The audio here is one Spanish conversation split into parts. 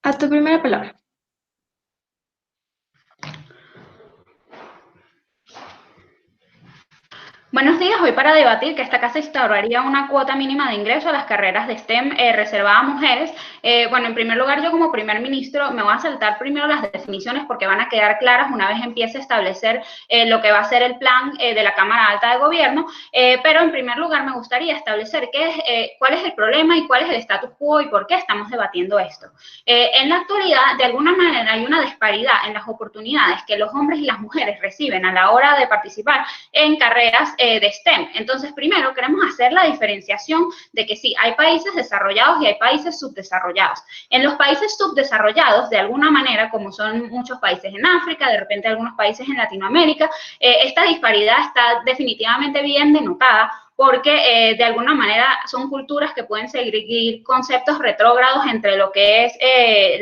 A tu primera palabra. Buenos días, hoy para debatir que esta casa instauraría una cuota mínima de ingreso a las carreras de STEM reservada a mujeres. Bueno, en primer lugar, yo como primer ministro me voy a saltar primero las definiciones porque van a quedar claras una vez empiece a establecer lo que va a ser el plan de la Cámara Alta de Gobierno, pero en primer lugar me gustaría establecer cuál es el problema y cuál es el status quo y por qué estamos debatiendo esto. En la actualidad, de alguna manera, hay una disparidad en las oportunidades que los hombres y las mujeres reciben a la hora de participar en carreras de STEM. Entonces, primero queremos hacer la diferenciación de que sí, hay países desarrollados y hay países subdesarrollados. En los países subdesarrollados, de alguna manera, como son muchos países en África, de repente algunos países en Latinoamérica, esta disparidad está definitivamente bien denotada porque de alguna manera son culturas que pueden seguir conceptos retrógrados entre lo que es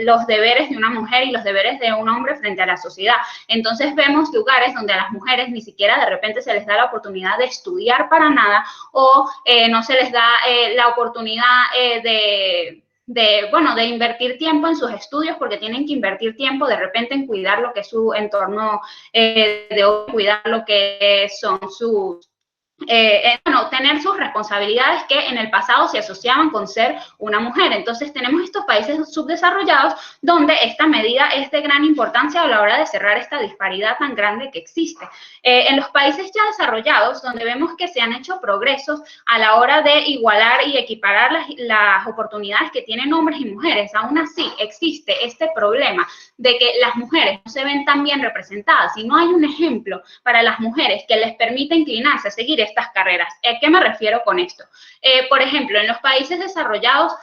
los deberes de una mujer y los deberes de un hombre frente a la sociedad. Entonces vemos lugares donde a las mujeres ni siquiera de repente se les da la oportunidad de estudiar para nada o no se les da la oportunidad de invertir tiempo en sus estudios porque tienen que invertir tiempo de repente en cuidar lo que es su entorno, de cuidar lo que son sus tener sus responsabilidades que en el pasado se asociaban con ser una mujer. Entonces tenemos estos países subdesarrollados donde esta medida es de gran importancia a la hora de cerrar esta disparidad tan grande que existe. En los países ya desarrollados, donde vemos que se han hecho progresos a la hora de igualar y equiparar las oportunidades que tienen hombres y mujeres, aún así existe este problema de que las mujeres no se ven tan bien representadas y no hay un ejemplo para las mujeres que les permita inclinarse a seguir estas carreras. ¿A qué me refiero con esto? Por ejemplo, en los países desarrollados,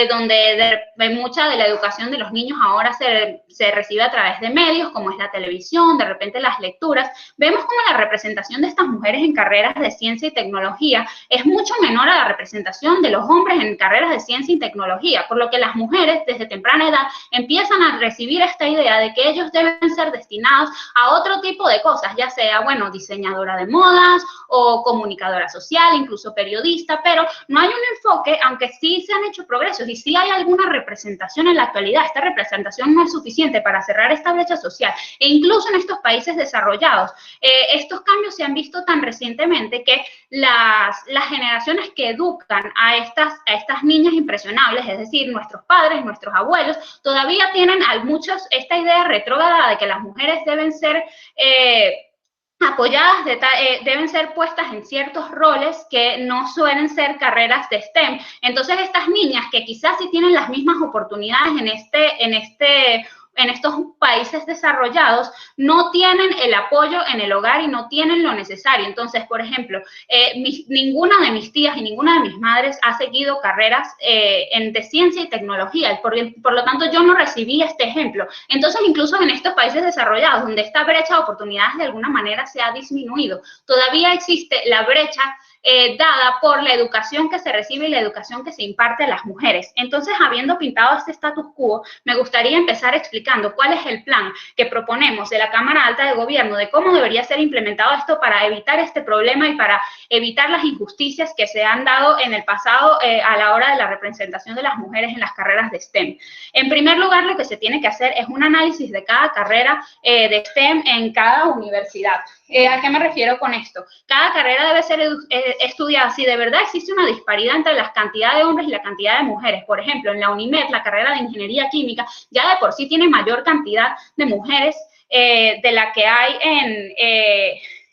donde mucha de la educación de los niños ahora se recibe a través de medios, como es la televisión, de repente las lecturas, vemos como la representación de estas mujeres en carreras de ciencia y tecnología es mucho menor a la representación de los hombres en carreras de ciencia y tecnología, por lo que las mujeres desde temprana edad empiezan a recibir esta idea de que ellos deben ser destinados a otro tipo de cosas, ya sea, bueno, diseñadora de modas o comunicadora social, incluso periodista, pero no hay un enfoque, aunque sí se han hecho progresos y sí hay alguna representación en la actualidad, esta representación no es suficiente para cerrar esta brecha social e incluso en estos países desarrollados, estos cambios se han visto tan recientemente que las generaciones que educan a estas niñas impresionables, es decir, nuestros padres, nuestros abuelos, todavía tienen a muchos esta idea retrógrada de que las mujeres deben ser apoyadas, deben ser puestas en ciertos roles que no suelen ser carreras de STEM. Entonces, estas niñas que quizás sí tienen las mismas oportunidades en estos países desarrollados, no tienen el apoyo en el hogar y no tienen lo necesario. Entonces, por ejemplo, ninguna de mis tías y ninguna de mis madres ha seguido carreras de ciencia y tecnología. Por lo tanto, yo no recibí este ejemplo. Entonces, incluso en estos países desarrollados, donde esta brecha de oportunidades de alguna manera se ha disminuido, todavía existe la brecha dada por la educación que se recibe y la educación que se imparte a las mujeres. Entonces, habiendo pintado este status quo, me gustaría empezar explicando cuál es el plan que proponemos de la Cámara Alta de Gobierno de cómo debería ser implementado esto para evitar este problema y para evitar las injusticias que se han dado en el pasado a la hora de la representación de las mujeres en las carreras de STEM. En primer lugar, lo que se tiene que hacer es un análisis de cada carrera de STEM en cada universidad. ¿A qué me refiero con esto? Cada carrera debe ser estudiada si de verdad existe una disparidad entre la cantidad de hombres y la cantidad de mujeres. Por ejemplo, en la UNIMED, la carrera de Ingeniería Química, ya de por sí tiene mayor cantidad de mujeres de la que hay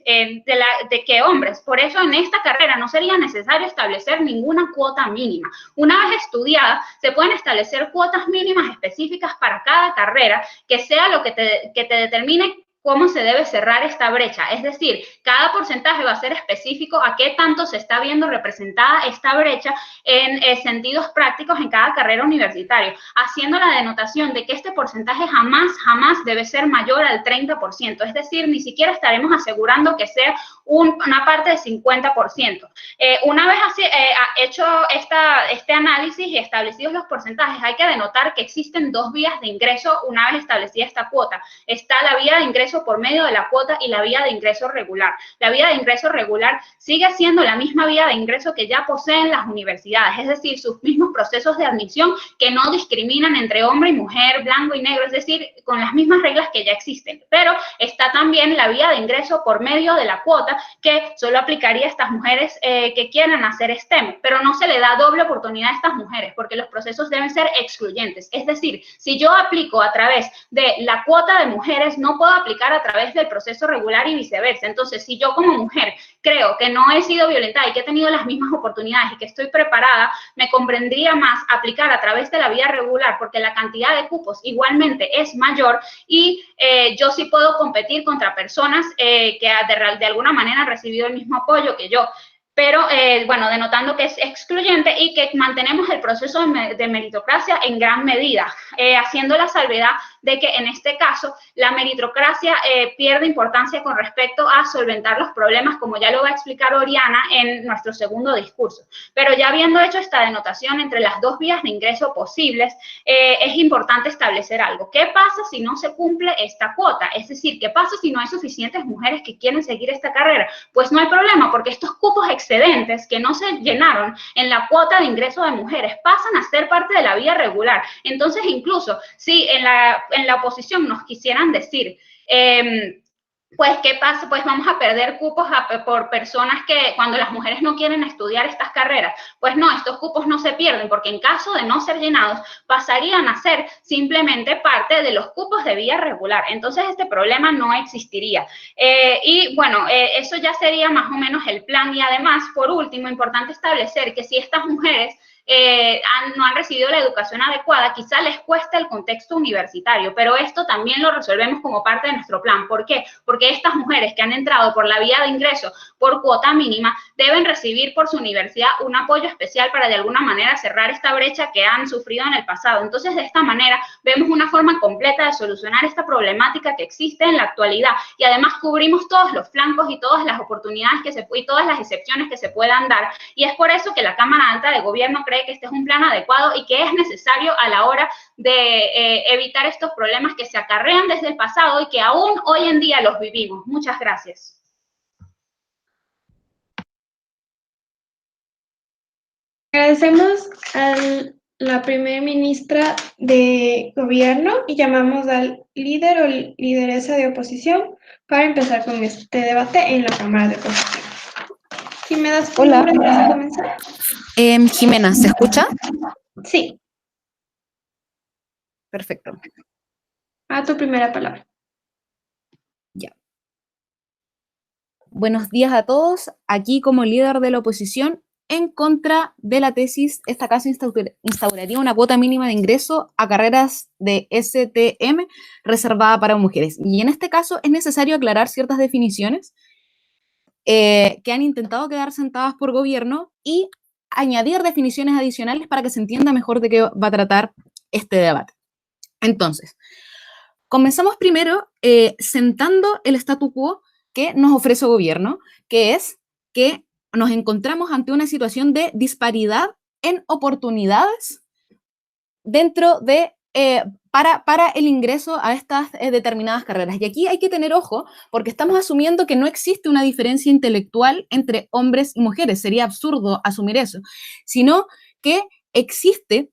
de que hombres. Por eso en esta carrera no sería necesario establecer ninguna cuota mínima. Una vez estudiada, se pueden establecer cuotas mínimas específicas para cada carrera que sea lo que te determine cómo se debe cerrar esta brecha. Es decir, cada porcentaje va a ser específico a qué tanto se está viendo representada esta brecha en sentidos prácticos en cada carrera universitaria, haciendo la denotación de que este porcentaje jamás debe ser mayor al 30%. Es decir, ni siquiera estaremos asegurando que sea una parte de 50%. Una vez hecho este análisis y establecidos los porcentajes, hay que denotar que existen dos vías de ingreso una vez establecida esta cuota. Está la vía de ingreso por medio de la cuota y la vía de ingreso regular. La vía de ingreso regular sigue siendo la misma vía de ingreso que ya poseen las universidades, es decir, sus mismos procesos de admisión que no discriminan entre hombre y mujer, blanco y negro, es decir, con las mismas reglas que ya existen. Pero está también la vía de ingreso por medio de la cuota, que solo aplicaría a estas mujeres que quieran hacer STEM, pero no se le da doble oportunidad a estas mujeres, porque los procesos deben ser excluyentes. Es decir, si yo aplico a través de la cuota de mujeres, no puedo aplicar a través del proceso regular y viceversa. Entonces, si yo como mujer creo que no he sido violentada y que he tenido las mismas oportunidades y que estoy preparada, me convendría más aplicar a través de la vía regular, porque la cantidad de cupos igualmente es mayor y yo sí puedo competir contra personas que de alguna manera han recibido el mismo apoyo que yo. Pero, bueno, denotando que es excluyente y que mantenemos el proceso de meritocracia en gran medida, haciendo la salvedad de que en este caso la meritocracia pierde importancia con respecto a solventar los problemas, como ya lo va a explicar Oriana en nuestro segundo discurso. Pero ya habiendo hecho esta denotación entre las dos vías de ingreso posibles, es importante establecer algo. ¿Qué pasa si no se cumple esta cuota? Es decir, ¿qué pasa si no hay suficientes mujeres que quieren seguir esta carrera? Pues no hay problema, porque estos cupos excedentes que no se llenaron en la cuota de ingreso de mujeres pasan a ser parte de la vía regular. Entonces, incluso si en la oposición nos quisieran decir, pues, ¿qué pasa? Pues vamos a perder cupos por personas que cuando las mujeres no quieren estudiar estas carreras. Pues no, estos cupos no se pierden, porque en caso de no ser llenados, pasarían a ser simplemente parte de los cupos de vía regular. Entonces, este problema no existiría. Y bueno, eso ya sería más o menos el plan. Y además, por último, importante establecer que si estas mujeres no han recibido la educación adecuada, quizá les cuesta el contexto universitario, pero esto también lo resolvemos como parte de nuestro plan. ¿Por qué? Porque estas mujeres que han entrado por la vía de ingreso por cuota mínima deben recibir por su universidad un apoyo especial para de alguna manera cerrar esta brecha que han sufrido en el pasado. Entonces, de esta manera vemos una forma completa de solucionar esta problemática que existe en la actualidad y además cubrimos todos los flancos y todas las oportunidades y todas las excepciones que se puedan dar, y es por eso que la Cámara Alta de Gobierno cree que este es un plan adecuado y que es necesario a la hora de evitar estos problemas que se acarrean desde el pasado y que aún hoy en día los vivimos. Muchas gracias. Agradecemos a la primera ministra de Gobierno y llamamos al líder o lideresa de oposición para empezar con este debate en la Cámara de Oposición. ¿Sí me das tu nombre para comenzar? Jimena, ¿se escucha? Sí. Perfecto. A tu primera palabra. Ya. Buenos días a todos. Aquí como líder de la oposición en contra de la tesis, esta casa instauraría una cuota mínima de ingreso a carreras de STM reservada para mujeres. Y en este caso es necesario aclarar ciertas definiciones que han intentado quedar sentadas por gobierno y añadir definiciones adicionales para que se entienda mejor de qué va a tratar este debate. Entonces, comenzamos primero sentando el statu quo que nos ofrece el gobierno, que es que nos encontramos ante una situación de disparidad en oportunidades dentro de, para el ingreso a estas determinadas carreras. Y aquí hay que tener ojo, porque estamos asumiendo que no existe una diferencia intelectual entre hombres y mujeres, sería absurdo asumir eso, sino que existe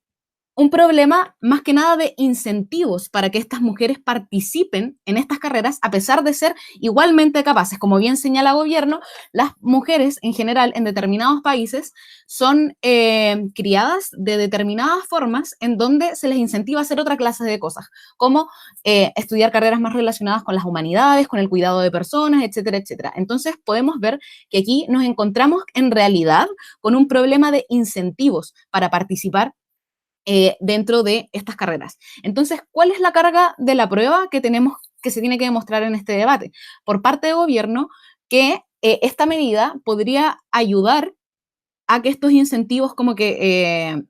un problema más que nada de incentivos para que estas mujeres participen en estas carreras a pesar de ser igualmente capaces. Como bien señala el gobierno, las mujeres en general en determinados países son criadas de determinadas formas en donde se les incentiva a hacer otra clase de cosas, como estudiar carreras más relacionadas con las humanidades, con el cuidado de personas, etcétera, etcétera. Entonces podemos ver que aquí nos encontramos en realidad con un problema de incentivos para participar dentro de estas carreras. Entonces, ¿cuál es la carga de la prueba que se tiene que demostrar en este debate? Por parte del gobierno, que esta medida podría ayudar a que estos incentivos como que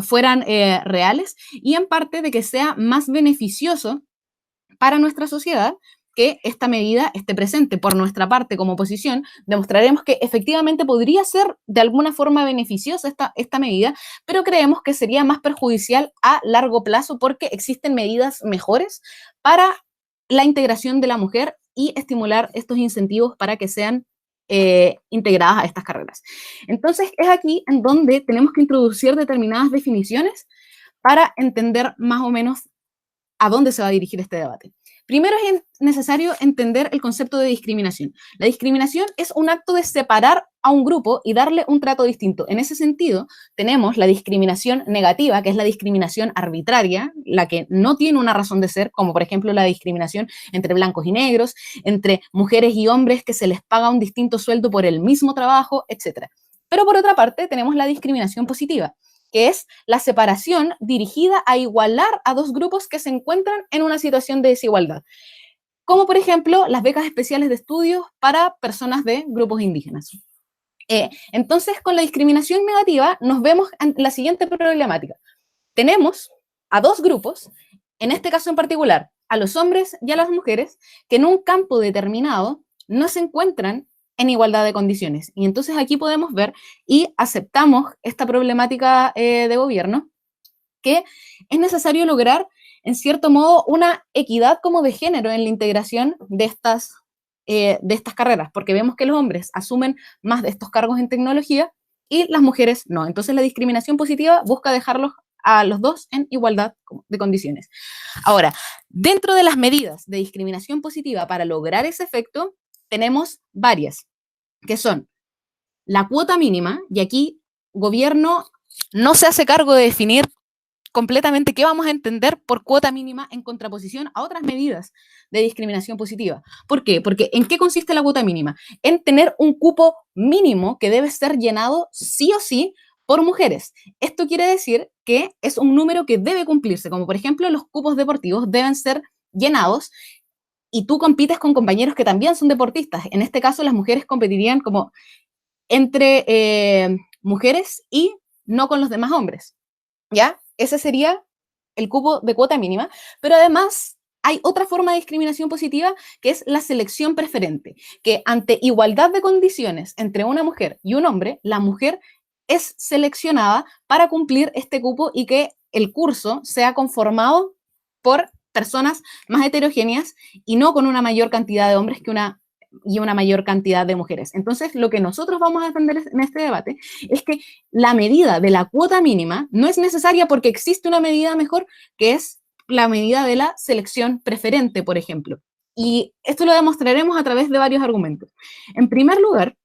fueran reales y en parte de que sea más beneficioso para nuestra sociedad que esta medida esté presente. Por nuestra parte, como oposición, demostraremos que efectivamente podría ser de alguna forma beneficiosa esta medida, pero creemos que sería más perjudicial a largo plazo porque existen medidas mejores para la integración de la mujer y estimular estos incentivos para que sean integradas a estas carreras. Entonces, es aquí en donde tenemos que introducir determinadas definiciones para entender más o menos a dónde se va a dirigir este debate. Primero es necesario entender el concepto de discriminación. La discriminación es un acto de separar a un grupo y darle un trato distinto. En ese sentido, tenemos la discriminación negativa, que es la discriminación arbitraria, la que no tiene una razón de ser, como por ejemplo la discriminación entre blancos y negros, entre mujeres y hombres que se les paga un distinto sueldo por el mismo trabajo, etc. Pero por otra parte, tenemos la discriminación positiva, que es la separación dirigida a igualar a dos grupos que se encuentran en una situación de desigualdad, como por ejemplo las becas especiales de estudios para personas de grupos indígenas. Entonces, con la discriminación negativa nos vemos en la siguiente problemática. Tenemos a dos grupos, en este caso en particular, a los hombres y a las mujeres, que en un campo determinado no se encuentran en igualdad de condiciones. Y entonces aquí podemos ver y aceptamos esta problemática de gobierno, que es necesario lograr, en cierto modo, una equidad como de género en la integración de estas carreras, porque vemos que los hombres asumen más de estos cargos en tecnología y las mujeres no. Entonces la discriminación positiva busca dejarlos a los dos en igualdad de condiciones. Ahora, dentro de las medidas de discriminación positiva para lograr ese efecto, tenemos varias, que son la cuota mínima, y aquí gobierno no se hace cargo de definir completamente qué vamos a entender por cuota mínima en contraposición a otras medidas de discriminación positiva. ¿Por qué? Porque ¿en qué consiste la cuota mínima? En tener un cupo mínimo que debe ser llenado sí o sí por mujeres. Esto quiere decir que es un número que debe cumplirse, como por ejemplo los cupos deportivos deben ser llenados y tú compites con compañeros que también son deportistas. En este caso, las mujeres competirían como entre mujeres y no con los demás hombres, ¿ya? Ese sería el cupo de cuota mínima, pero además hay otra forma de discriminación positiva que es la selección preferente, que ante igualdad de condiciones entre una mujer y un hombre, la mujer es seleccionada para cumplir este cupo y que el curso sea conformado por personas más heterogéneas y no con una mayor cantidad de hombres y una mayor cantidad de mujeres. Entonces, lo que nosotros vamos a defender en este debate es que la medida de la cuota mínima no es necesaria porque existe una medida mejor, que es la medida de la selección preferente, por ejemplo. Y esto lo demostraremos a través de varios argumentos. En primer lugar,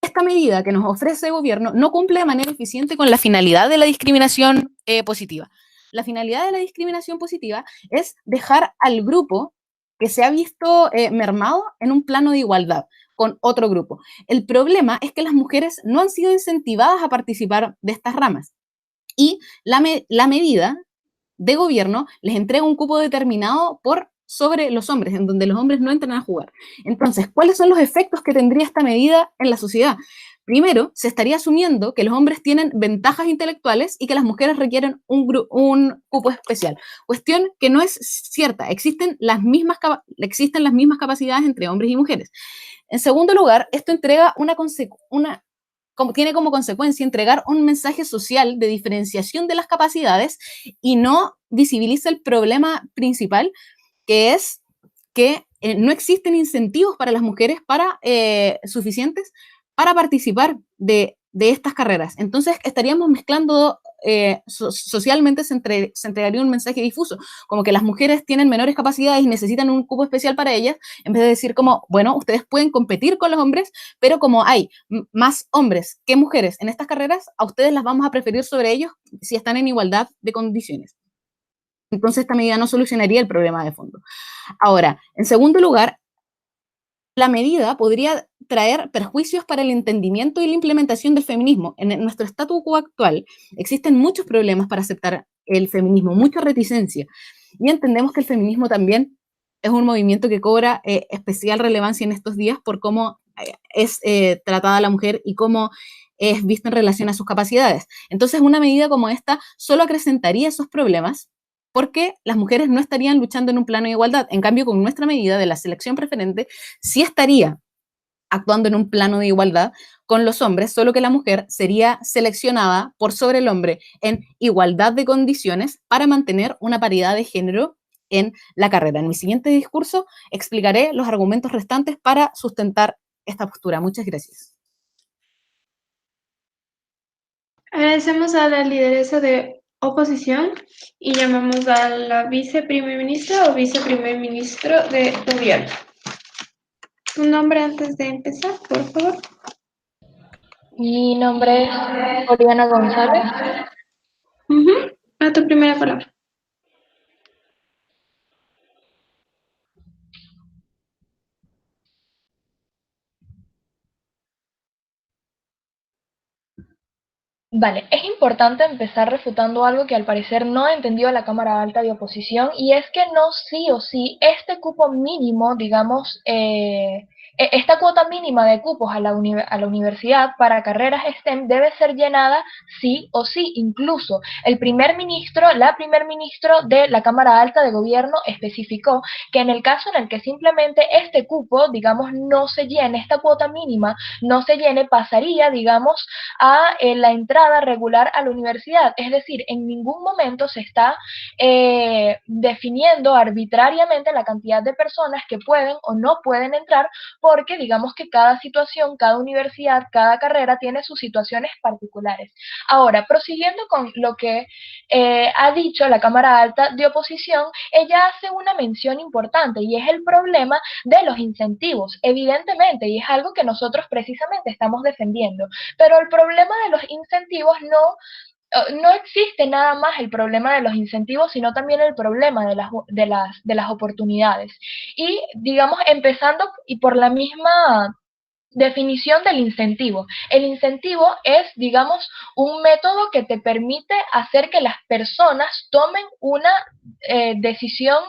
esta medida que nos ofrece el gobierno no cumple de manera eficiente con la finalidad de la discriminación positiva. La finalidad de la discriminación positiva es dejar al grupo que se ha visto mermado en un plano de igualdad con otro grupo. El problema es que las mujeres no han sido incentivadas a participar de estas ramas y la medida de gobierno les entrega un cupo determinado por sobre los hombres, en donde los hombres no entran a jugar. Entonces, ¿cuáles son los efectos que tendría esta medida en la sociedad? Primero, se estaría asumiendo que los hombres tienen ventajas intelectuales y que las mujeres requieren un cupo especial. Cuestión que no es cierta. Existen las mismas capacidades entre hombres y mujeres. En segundo lugar, esto entrega tiene como consecuencia entregar un mensaje social de diferenciación de las capacidades y no visibiliza el problema principal, que es que no existen incentivos para las mujeres suficientes para participar de estas carreras. Entonces estaríamos mezclando, socialmente se entregaría un mensaje difuso, como que las mujeres tienen menores capacidades y necesitan un cupo especial para ellas, en vez de decir como, bueno, ustedes pueden competir con los hombres, pero como hay más hombres que mujeres en estas carreras, a ustedes las vamos a preferir sobre ellos si están en igualdad de condiciones. Entonces esta medida no solucionaría el problema de fondo. Ahora, en segundo lugar, la medida podría traer perjuicios para el entendimiento y la implementación del feminismo. En nuestro statu quo actual existen muchos problemas para aceptar el feminismo, mucha reticencia. Y entendemos que el feminismo también es un movimiento que cobra especial relevancia en estos días por cómo es tratada la mujer y cómo es vista en relación a sus capacidades. Entonces, una medida como esta solo acrecentaría esos problemas porque las mujeres no estarían luchando en un plano de igualdad. En cambio, con nuestra medida de la selección preferente, sí estaría actuando en un plano de igualdad con los hombres, solo que la mujer sería seleccionada por sobre el hombre en igualdad de condiciones para mantener una paridad de género en la carrera. En mi siguiente discurso explicaré los argumentos restantes para sustentar esta postura. Muchas gracias. Agradecemos a la lideresa de oposición y llamamos a la viceprimer ministra o viceprimer ministro de gobierno. Tu nombre antes de empezar, por favor. Mi nombre es Oriana González. A tu primera palabra. Vale, es importante empezar refutando algo que al parecer no ha entendido la Cámara Alta de Oposición, y es que no sí o sí este cupo mínimo, digamos, esta cuota mínima de cupos a la universidad para carreras STEM debe ser llenada sí o sí. Incluso el la primer ministro de la Cámara Alta de Gobierno especificó que en el caso en el que simplemente este cupo, digamos, no se llene, esta cuota mínima no se llene, pasaría, digamos, a la entrada regular a la universidad. Es decir, en ningún momento se está definiendo arbitrariamente la cantidad de personas que pueden o no pueden entrar, porque digamos que cada situación, cada universidad, cada carrera tiene sus situaciones particulares. Ahora, prosiguiendo con lo que ha dicho la Cámara Alta de Oposición, ella hace una mención importante y es el problema de los incentivos, evidentemente, y es algo que nosotros precisamente estamos defendiendo, pero el problema de los incentivos no existe nada más el problema de los incentivos, sino también el problema de las oportunidades. Y digamos, empezando y por la misma definición del incentivo. El incentivo es, digamos, un método que te permite hacer que las personas tomen una decisión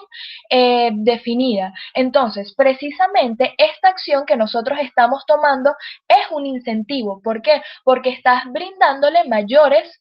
definida. Entonces, precisamente esta acción que nosotros estamos tomando es un incentivo. ¿Por qué? Porque estás brindándole mayores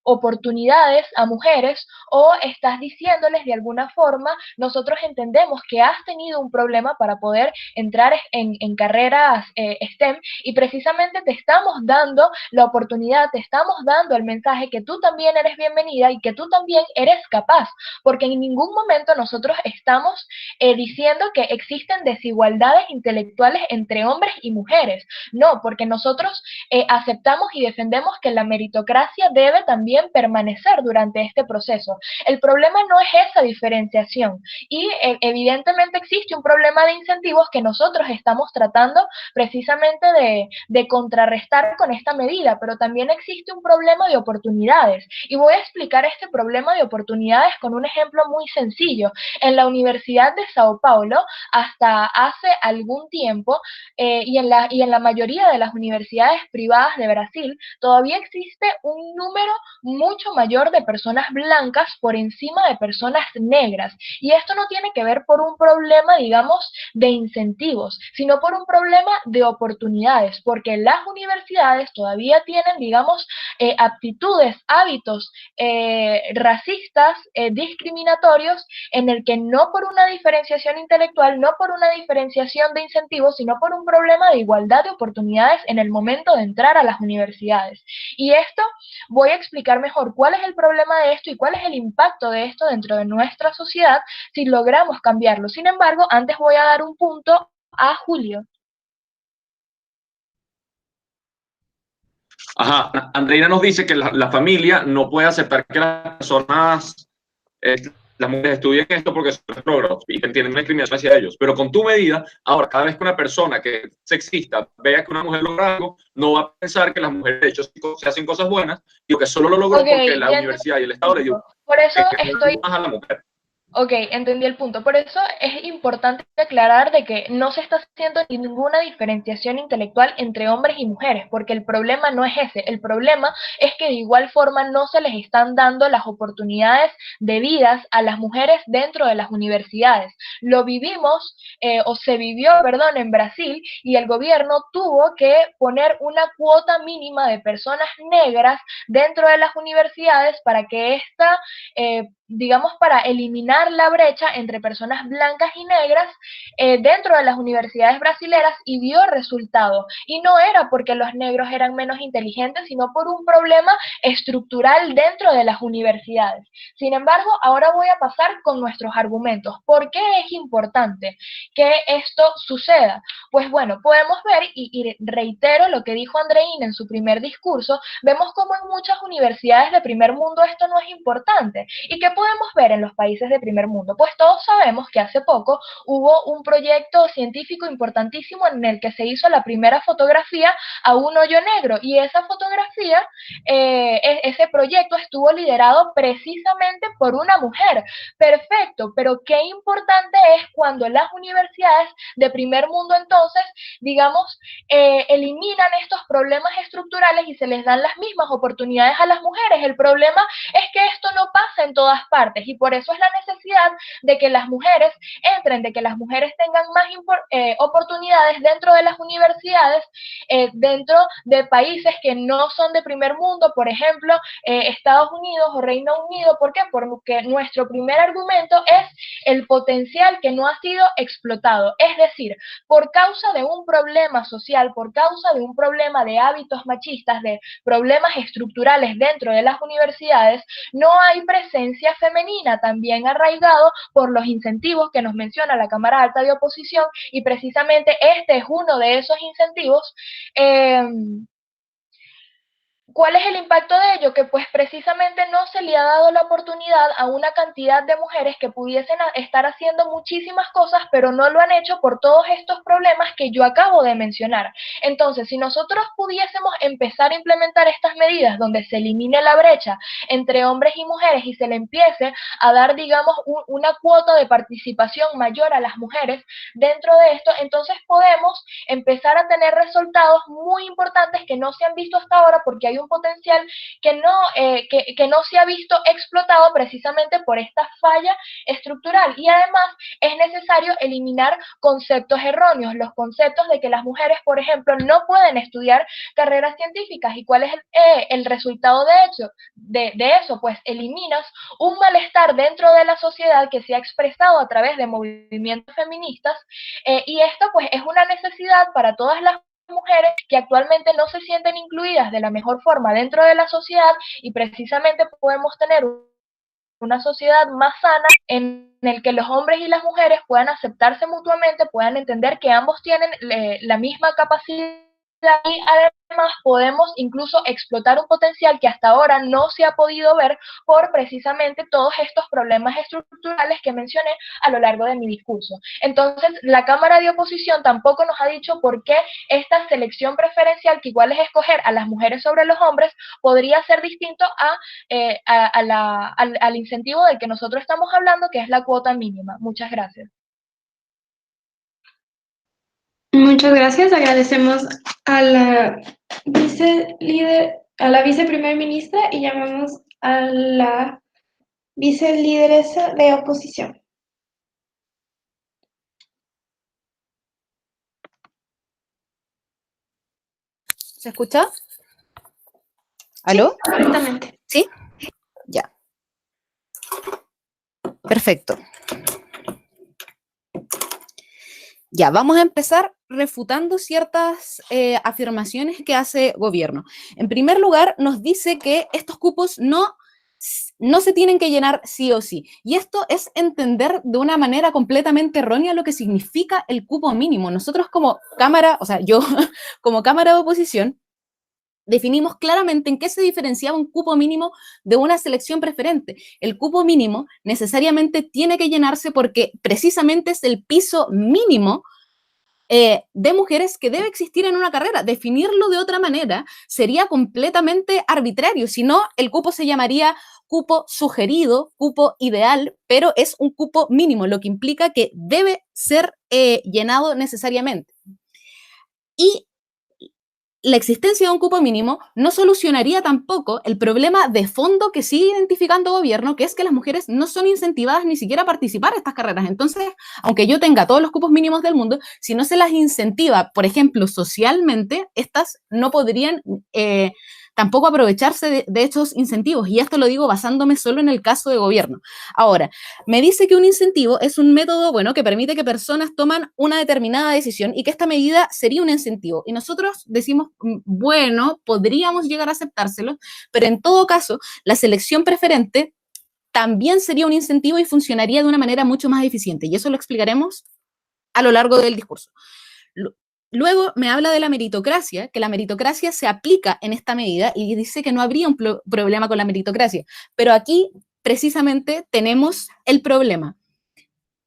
oportunidades a mujeres, o estás diciéndoles de alguna forma: nosotros entendemos que has tenido un problema para poder entrar en carreras STEM, y precisamente te estamos dando la oportunidad, te estamos dando el mensaje que tú también eres bienvenida y que tú también eres capaz, porque en ningún momento nosotros estamos diciendo que existen desigualdades intelectuales entre hombres y mujeres. No, porque nosotros aceptamos y defendemos que la meritocracia debe también permanecer durante este proceso. El problema no es esa diferenciación, y evidentemente existe un problema de incentivos que nosotros estamos tratando precisamente de contrarrestar con esta medida, pero también existe un problema de oportunidades, y voy a explicar este problema de oportunidades con un ejemplo muy sencillo. En la Universidad de Sao Paulo, hasta hace algún tiempo, y en la mayoría de las universidades privadas de Brasil, todavía existe un número mucho mayor de personas blancas por encima de personas negras, y esto no tiene que ver por un problema, digamos, de incentivos, sino por un problema de oportunidades, porque las universidades todavía tienen, digamos, aptitudes, hábitos racistas, discriminatorios, en el que no por una diferenciación intelectual, no por una diferenciación de incentivos, sino por un problema de igualdad de oportunidades en el momento de entrar a las universidades. Y esto voy a explicar mejor cuál es el problema de esto y cuál es el impacto de esto dentro de nuestra sociedad si logramos cambiarlo. Sin embargo, antes voy a dar un punto a Julio. Ajá, Andreina nos dice que la familia no puede aceptar que las personas, las mujeres estudien esto porque son retrógrados y que tienen una discriminación hacia ellos. Pero con tu medida, ahora, cada vez que una persona que es sexista vea que una mujer logra algo, no va a pensar que las mujeres de hecho se hacen cosas buenas, y que solo lo logró porque la universidad y el Estado le dio Por eso estoy más a la mujer. Ok, entendí el punto. Por eso es importante aclarar de que no se está haciendo ninguna diferenciación intelectual entre hombres y mujeres, porque el problema no es ese. El problema es que de igual forma no se les están dando las oportunidades debidas a las mujeres dentro de las universidades. Lo vivimos, o se vivió, perdón, en Brasil, y el gobierno tuvo que poner una cuota mínima de personas negras dentro de las universidades para que esta digamos, para eliminar la brecha entre personas blancas y negras dentro de las universidades brasileras y dio resultado. Y no era porque los negros eran menos inteligentes, sino por un problema estructural dentro de las universidades. Sin embargo, ahora voy a pasar con nuestros argumentos. ¿Por qué es importante que esto suceda? Pues bueno, podemos ver, y reitero lo que dijo Andreína en su primer discurso, vemos como en muchas universidades de primer mundo esto no es importante. ¿Y qué podemos ver en los países de primer mundo? Pues todos sabemos que hace poco hubo un proyecto científico importantísimo en el que se hizo la primera fotografía a un hoyo negro, y esa fotografía, ese proyecto estuvo liderado precisamente por una mujer. Perfecto, pero qué importante es cuando las universidades de primer mundo entonces, digamos, eliminan estos problemas estructurales y se les dan las mismas oportunidades a las mujeres. El problema es que esto no pasa en todas partes, y por eso es la necesidad de que las mujeres entren, de que las mujeres tengan más oportunidades dentro de las universidades, dentro de países que no son de primer mundo, por ejemplo, Estados Unidos o Reino Unido. ¿Por qué? Porque nuestro primer argumento es el potencial que no ha sido explotado. Es decir, por causa de un problema social, por causa de un problema de hábitos machistas, de problemas estructurales dentro de las universidades, no hay presencia femenina, también arraigado por los incentivos que nos menciona la Cámara Alta de Oposición, y precisamente este es uno de esos incentivos. ¿Cuál es el impacto de ello? Que pues precisamente no se le ha dado la oportunidad a una cantidad de mujeres que pudiesen estar haciendo muchísimas cosas, pero no lo han hecho por todos estos problemas que yo acabo de mencionar. Entonces, si nosotros pudiésemos empezar a implementar estas medidas donde se elimine la brecha entre hombres y mujeres y se le empiece a dar, digamos, una cuota de participación mayor a las mujeres dentro de esto, entonces podemos empezar a tener resultados muy importantes que no se han visto hasta ahora, porque hay un potencial que no se ha visto explotado precisamente por esta falla estructural. Y además es necesario eliminar conceptos erróneos, los conceptos de que las mujeres, por ejemplo, no pueden estudiar carreras científicas. ¿Y cuál es el resultado de eso? Pues eliminas un malestar dentro de la sociedad que se ha expresado a través de movimientos feministas, y esto pues es una necesidad para todas las mujeres que actualmente no se sienten incluidas de la mejor forma dentro de la sociedad, y precisamente podemos tener una sociedad más sana en el que los hombres y las mujeres puedan aceptarse mutuamente, puedan entender que ambos tienen la misma capacidad, y además podemos incluso explotar un potencial que hasta ahora no se ha podido ver por precisamente todos estos problemas estructurales que mencioné a lo largo de mi discurso. Entonces, la Cámara de Oposición tampoco nos ha dicho por qué esta selección preferencial, que igual es escoger a las mujeres sobre los hombres, podría ser distinto al incentivo del que nosotros estamos hablando, que es la cuota mínima. Muchas gracias. Muchas gracias. Agradecemos a la viceprimer ministra y llamamos a la vicelideresa de oposición. ¿Se escucha? ¿Aló? Sí, correctamente. ¿Sí? Ya. Perfecto. Ya, vamos a empezar refutando ciertas afirmaciones que hace gobierno. En primer lugar, nos dice que estos cupos no se tienen que llenar sí o sí. Y esto es entender de una manera completamente errónea lo que significa el cupo mínimo. Nosotros como Cámara, o sea, yo como Cámara de Oposición, definimos claramente en qué se diferenciaba un cupo mínimo de una selección preferente. El cupo mínimo necesariamente tiene que llenarse porque precisamente es el piso mínimo de mujeres que debe existir en una carrera. Definirlo de otra manera sería completamente arbitrario, si no el cupo se llamaría cupo sugerido, cupo ideal, pero es un cupo mínimo, lo que implica que debe ser llenado necesariamente. Y la existencia de un cupo mínimo no solucionaría tampoco el problema de fondo que sigue identificando el gobierno, que es que las mujeres no son incentivadas ni siquiera a participar en estas carreras. Entonces, aunque yo tenga todos los cupos mínimos del mundo, si no se las incentiva, por ejemplo, socialmente, estas no podrían tampoco aprovecharse de estos incentivos, y esto lo digo basándome solo en el caso de gobierno. Ahora, me dice que un incentivo es un método, bueno, que permite que personas toman una determinada decisión y que esta medida sería un incentivo, y nosotros decimos, bueno, podríamos llegar a aceptárselo, pero en todo caso, la selección preferente también sería un incentivo y funcionaría de una manera mucho más eficiente, y eso lo explicaremos a lo largo del discurso. Luego me habla de la meritocracia, que la meritocracia se aplica en esta medida y dice que no habría un problema con la meritocracia, pero aquí precisamente tenemos el problema.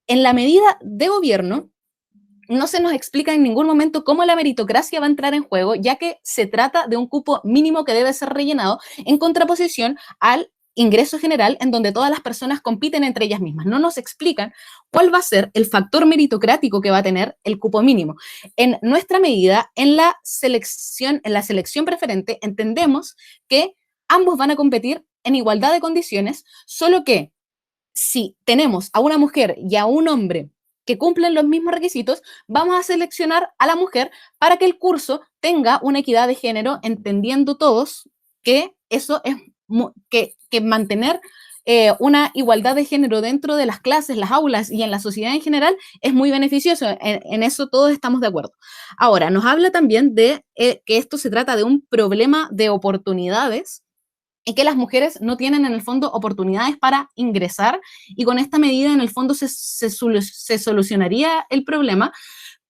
En la medida de gobierno no se nos explica en ningún momento cómo la meritocracia va a entrar en juego, ya que se trata de un cupo mínimo que debe ser rellenado en contraposición al ingreso general, en donde todas las personas compiten entre ellas mismas. No nos explican cuál va a ser el factor meritocrático que va a tener el cupo mínimo. En nuestra medida, en la selección preferente, entendemos que ambos van a competir en igualdad de condiciones, solo que si tenemos a una mujer y a un hombre que cumplen los mismos requisitos, vamos a seleccionar a la mujer para que el curso tenga una equidad de género, entendiendo todos que eso es que mantener una igualdad de género dentro de las clases, las aulas y en la sociedad en general es muy beneficioso. En eso todos estamos de acuerdo. Ahora, nos habla también de que esto se trata de un problema de oportunidades y que las mujeres no tienen en el fondo oportunidades para ingresar, y con esta medida en el fondo se solucionaría el problema,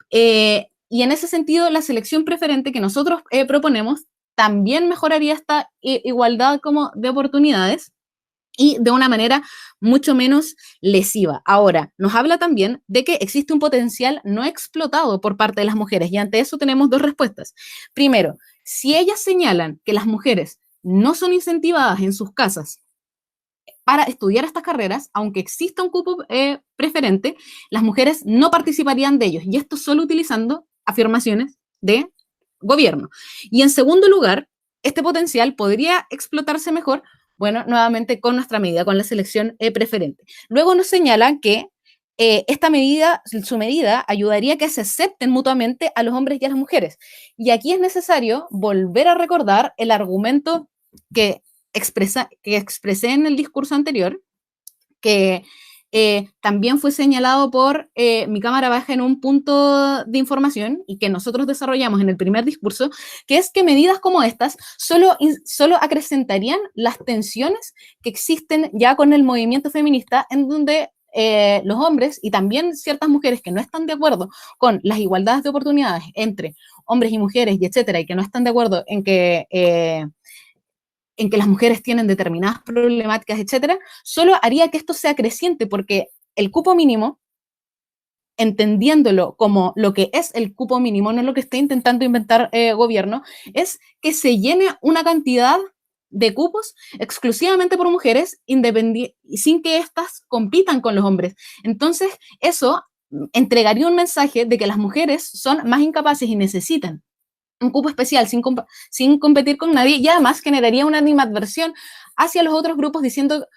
y en ese sentido la selección preferente que nosotros proponemos también mejoraría esta igualdad como de oportunidades y de una manera mucho menos lesiva. Ahora, nos habla también de que existe un potencial no explotado por parte de las mujeres, y ante eso tenemos dos respuestas. Primero, si ellas señalan que las mujeres no son incentivadas en sus casas para estudiar estas carreras, aunque exista un cupo preferente, las mujeres no participarían de ellos, y esto solo utilizando afirmaciones de gobierno. Y en segundo lugar, este potencial podría explotarse mejor, bueno, nuevamente con nuestra medida, con la selección preferente. Luego nos señalan que esta medida, su medida, ayudaría a que se acepten mutuamente a los hombres y a las mujeres. Y aquí es necesario volver a recordar el argumento que expresé en el discurso anterior, que también fue señalado por mi cámara baja en un punto de información y que nosotros desarrollamos en el primer discurso, que es que medidas como estas solo acrecentarían las tensiones que existen ya con el movimiento feminista, en donde los hombres y también ciertas mujeres que no están de acuerdo con las igualdades de oportunidades entre hombres y mujeres y etcétera, y que no están de acuerdo en que las mujeres tienen determinadas problemáticas, etcétera, solo haría que esto sea creciente, porque el cupo mínimo, entendiéndolo como lo que es el cupo mínimo, no lo que está intentando inventar gobierno, es que se llene una cantidad de cupos exclusivamente por mujeres, sin que éstas compitan con los hombres. Entonces, eso entregaría un mensaje de que las mujeres son más incapaces y necesitan un cupo especial sin competir con nadie, y además generaría una animadversión hacia los otros grupos, diciendo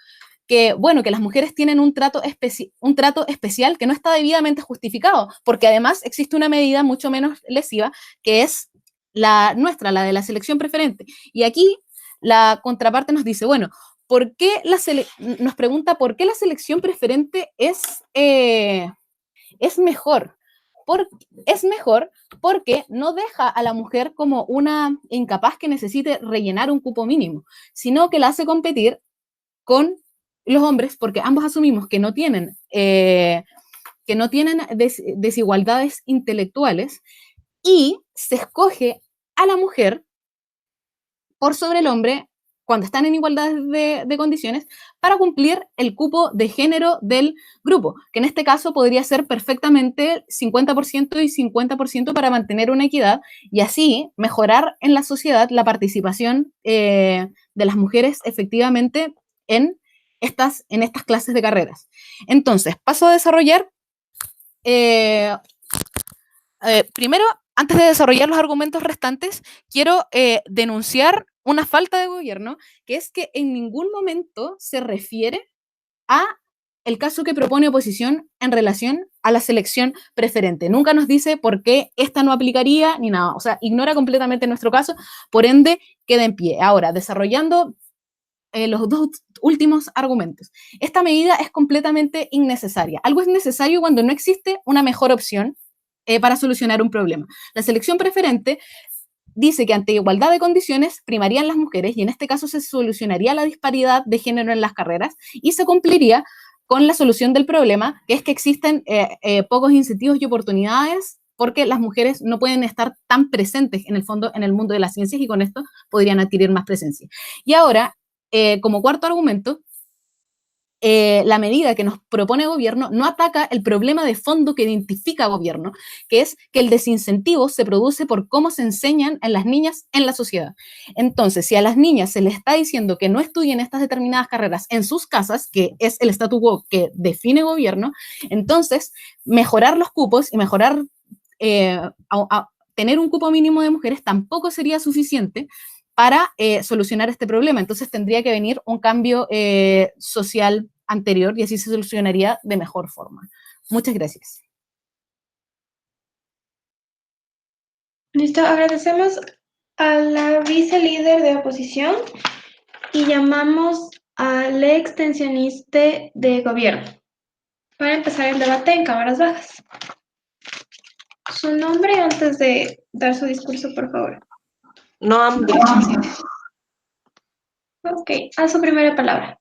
que, bueno, que las mujeres tienen un trato especial que no está debidamente justificado, porque además existe una medida mucho menos lesiva, que es la nuestra, la de la selección preferente. Y aquí la contraparte nos dice, bueno, nos pregunta por qué la selección preferente es mejor. Es mejor porque no deja a la mujer como una incapaz que necesite rellenar un cupo mínimo, sino que la hace competir con los hombres, porque ambos asumimos que no tienen desigualdades intelectuales, y se escoge a la mujer por sobre el hombre cuando están en igualdad de condiciones, para cumplir el cupo de género del grupo, que en este caso podría ser perfectamente 50% y 50% para mantener una equidad y así mejorar en la sociedad la participación de las mujeres efectivamente en estas clases de carreras. Entonces, paso a desarrollar primero, antes de desarrollar los argumentos restantes, quiero denunciar una falta de gobierno, que es que en ningún momento se refiere a el caso que propone oposición en relación a la selección preferente. Nunca nos dice por qué esta no aplicaría ni nada. O sea, ignora completamente nuestro caso, por ende, queda en pie. Ahora, desarrollando los dos últimos argumentos. Esta medida es completamente innecesaria. Algo es necesario cuando no existe una mejor opción para solucionar un problema. La selección preferente dice que ante igualdad de condiciones primarían las mujeres y en este caso se solucionaría la disparidad de género en las carreras y se cumpliría con la solución del problema, que es que existen pocos incentivos y oportunidades porque las mujeres no pueden estar tan presentes en el fondo en el mundo de las ciencias y con esto podrían adquirir más presencia. Y ahora, como cuarto argumento, la medida que nos propone el gobierno no ataca el problema de fondo que identifica el gobierno, que es que el desincentivo se produce por cómo se enseñan a las niñas en la sociedad. Entonces, si a las niñas se les está diciendo que no estudien estas determinadas carreras en sus casas, que es el statu quo que define el gobierno, entonces mejorar los cupos y mejorar, tener un cupo mínimo de mujeres tampoco sería suficiente para solucionar este problema. Entonces tendría que venir un cambio social anterior y así se solucionaría de mejor forma. Muchas gracias. Listo, agradecemos a la vicelíder de oposición y llamamos al extensionista de gobierno para empezar el debate en cámaras bajas. Su nombre antes de dar su discurso, por favor. Noam Bricht. Ok, a su primera palabra.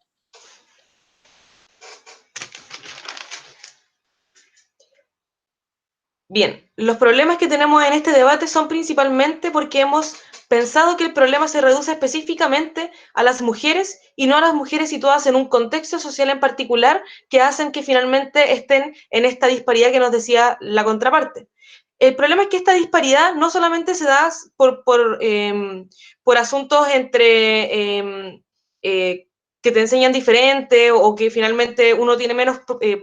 Bien, los problemas que tenemos en este debate son principalmente porque hemos pensado que el problema se reduce específicamente a las mujeres y no a las mujeres situadas en un contexto social en particular que hacen que finalmente estén en esta disparidad que nos decía la contraparte. El problema es que esta disparidad no solamente se da por asuntos entre que te enseñan diferente o que finalmente uno tiene menos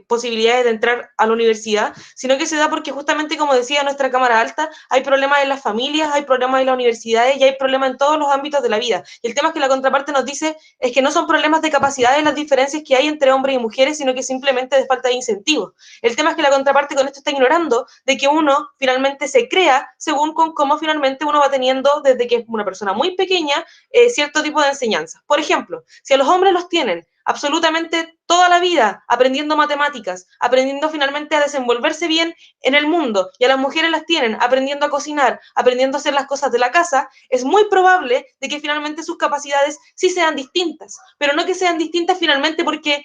posibilidades de entrar a la universidad, sino que se da porque justamente, como decía nuestra Cámara Alta, hay problemas en las familias, hay problemas en las universidades y hay problemas en todos los ámbitos de la vida. Y el tema es que la contraparte nos dice es que no son problemas de capacidades las diferencias que hay entre hombres y mujeres, sino que simplemente de falta de incentivos. El tema es que la contraparte con esto está ignorando de que uno finalmente se crea según con cómo finalmente uno va teniendo desde que es una persona muy pequeña cierto tipo de enseñanzas. Por ejemplo, si a los hombres los tienen absolutamente toda la vida aprendiendo matemáticas, aprendiendo finalmente a desenvolverse bien en el mundo, y a las mujeres las tienen aprendiendo a cocinar, aprendiendo a hacer las cosas de la casa, es muy probable de que finalmente sus capacidades sí sean distintas, pero no que sean distintas finalmente porque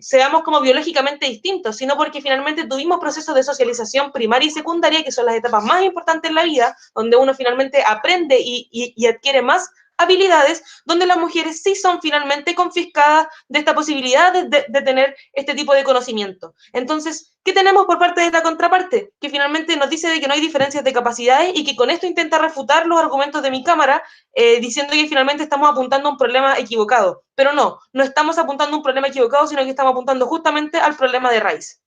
seamos como biológicamente distintos, sino porque finalmente tuvimos procesos de socialización primaria y secundaria, que son las etapas más importantes en la vida, donde uno finalmente aprende y adquiere más habilidades, donde las mujeres sí son finalmente confiscadas de esta posibilidad de tener este tipo de conocimiento. Entonces, ¿qué tenemos por parte de la contraparte? Que finalmente nos dice de que no hay diferencias de capacidades y que con esto intenta refutar los argumentos de mi cámara, diciendo que finalmente estamos apuntando a un problema equivocado. Pero no estamos apuntando a un problema equivocado, sino que estamos apuntando justamente al problema de raíz.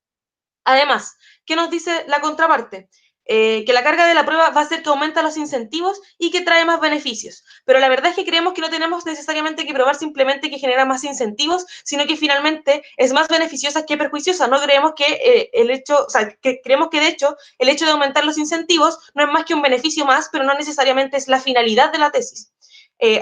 Además, ¿qué nos dice la contraparte? Que la carga de la prueba va a hacer que aumenta los incentivos y que trae más beneficios. Pero la verdad es que creemos que no tenemos necesariamente que probar simplemente que genera más incentivos, sino que finalmente es más beneficiosa que perjuiciosa. No creemos que creemos que de hecho el hecho de aumentar los incentivos no es más que un beneficio más, pero no necesariamente es la finalidad de la tesis.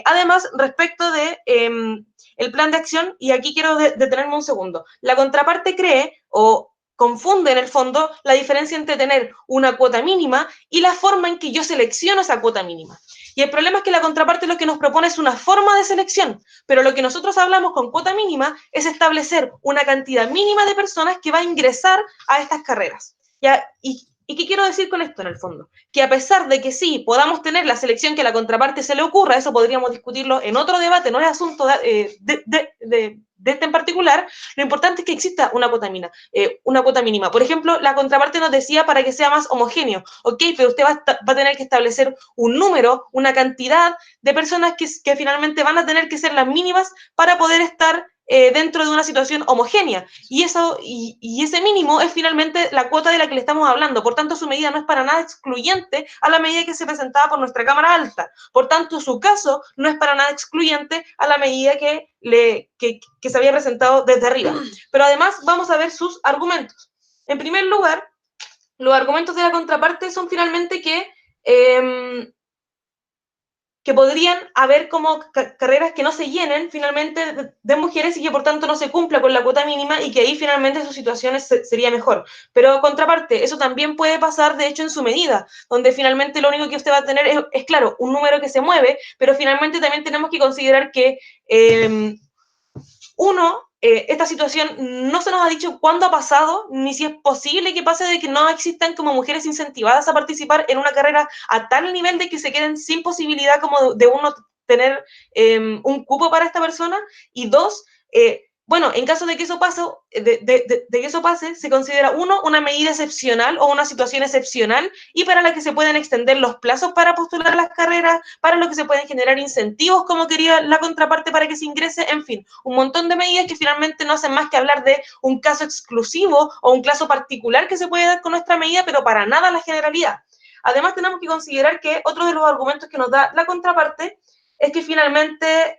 Además, respecto de el plan de acción, y aquí quiero detenerme un segundo, la contraparte cree o confunde en el fondo la diferencia entre tener una cuota mínima y la forma en que yo selecciono esa cuota mínima. Y el problema es que la contraparte lo que nos propone es una forma de selección, pero lo que nosotros hablamos con cuota mínima es establecer una cantidad mínima de personas que va a ingresar a estas carreras. ¿Ya? ¿Y qué quiero decir con esto en el fondo? Que a pesar de que sí podamos tener la selección que a la contraparte se le ocurra, eso podríamos discutirlo en otro debate, no es asunto de este en particular, lo importante es que exista una cuota mínima. Por ejemplo, la contraparte nos decía para que sea más homogéneo. Ok, pero usted va a tener que establecer un número, una cantidad de personas que finalmente van a tener que ser las mínimas para poder estar dentro de una situación homogénea. Y ese mínimo es finalmente la cuota de la que le estamos hablando. Por tanto, su medida no es para nada excluyente a la medida que se presentaba por nuestra Cámara Alta. Por tanto, su caso no es para nada excluyente a la medida que se había presentado desde arriba. Pero además vamos a ver sus argumentos. En primer lugar, los argumentos de la contraparte son finalmente que podrían haber como carreras que no se llenen finalmente de mujeres y que por tanto no se cumpla con la cuota mínima y que ahí finalmente su situación sería mejor. Pero contraparte, eso también puede pasar de hecho en su medida, donde finalmente lo único que usted va a tener es claro, un número que se mueve, pero finalmente también tenemos que considerar que esta situación no se nos ha dicho cuándo ha pasado, ni si es posible que pase de que no existan como mujeres incentivadas a participar en una carrera a tal nivel de que se queden sin posibilidad como de uno tener un cupo para esta persona. Y dos, bueno, en caso de que eso pase, se considera una medida excepcional o una situación excepcional y para la que se pueden extender los plazos para postular las carreras, para lo que se pueden generar incentivos como quería la contraparte para que se ingrese, en fin, un montón de medidas que finalmente no hacen más que hablar de un caso exclusivo o un caso particular que se puede dar con nuestra medida, pero para nada la generalidad. Además, tenemos que considerar que otro de los argumentos que nos da la contraparte es que finalmente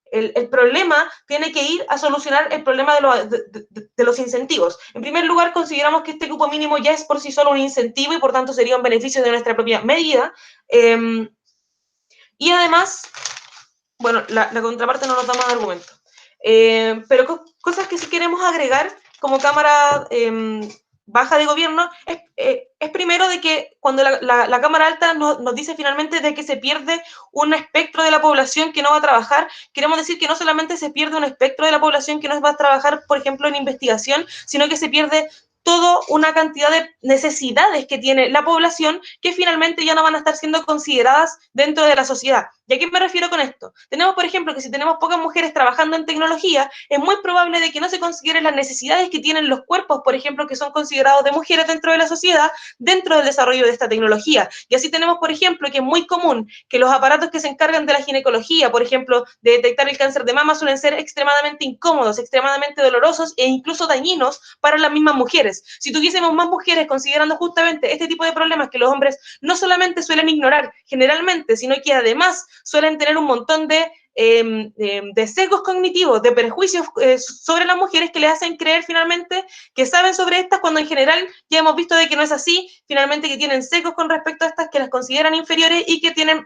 el problema tiene que ir a solucionar el problema de los incentivos. En primer lugar, consideramos que este cupo mínimo ya es por sí solo un incentivo y por tanto sería un beneficio de nuestra propia medida. Y además, bueno, la contraparte no nos da más argumentos. Pero cosas que sí queremos agregar como Cámara Baja de Gobierno es primero de que cuando la Cámara Alta nos dice finalmente de que se pierde un espectro de la población que no va a trabajar, queremos decir que no solamente se pierde un espectro de la población que no va a trabajar, por ejemplo, en investigación, sino que se pierde toda una cantidad de necesidades que tiene la población que finalmente ya no van a estar siendo consideradas dentro de la sociedad. ¿Y a qué me refiero con esto? Tenemos, por ejemplo, que si tenemos pocas mujeres trabajando en tecnología, es muy probable de que no se consideren las necesidades que tienen los cuerpos, por ejemplo, que son considerados de mujeres dentro de la sociedad, dentro del desarrollo de esta tecnología. Y así tenemos, por ejemplo, que es muy común que los aparatos que se encargan de la ginecología, por ejemplo, de detectar el cáncer de mama, suelen ser extremadamente incómodos, extremadamente dolorosos e incluso dañinos para las mismas mujeres. Si tuviésemos más mujeres considerando justamente este tipo de problemas que los hombres no solamente suelen ignorar generalmente, sino que además suelen tener un montón de sesgos cognitivos, de prejuicios sobre las mujeres que les hacen creer finalmente que saben sobre estas, cuando en general ya hemos visto de que no es así, finalmente que tienen sesgos con respecto a estas, que las consideran inferiores y que tienen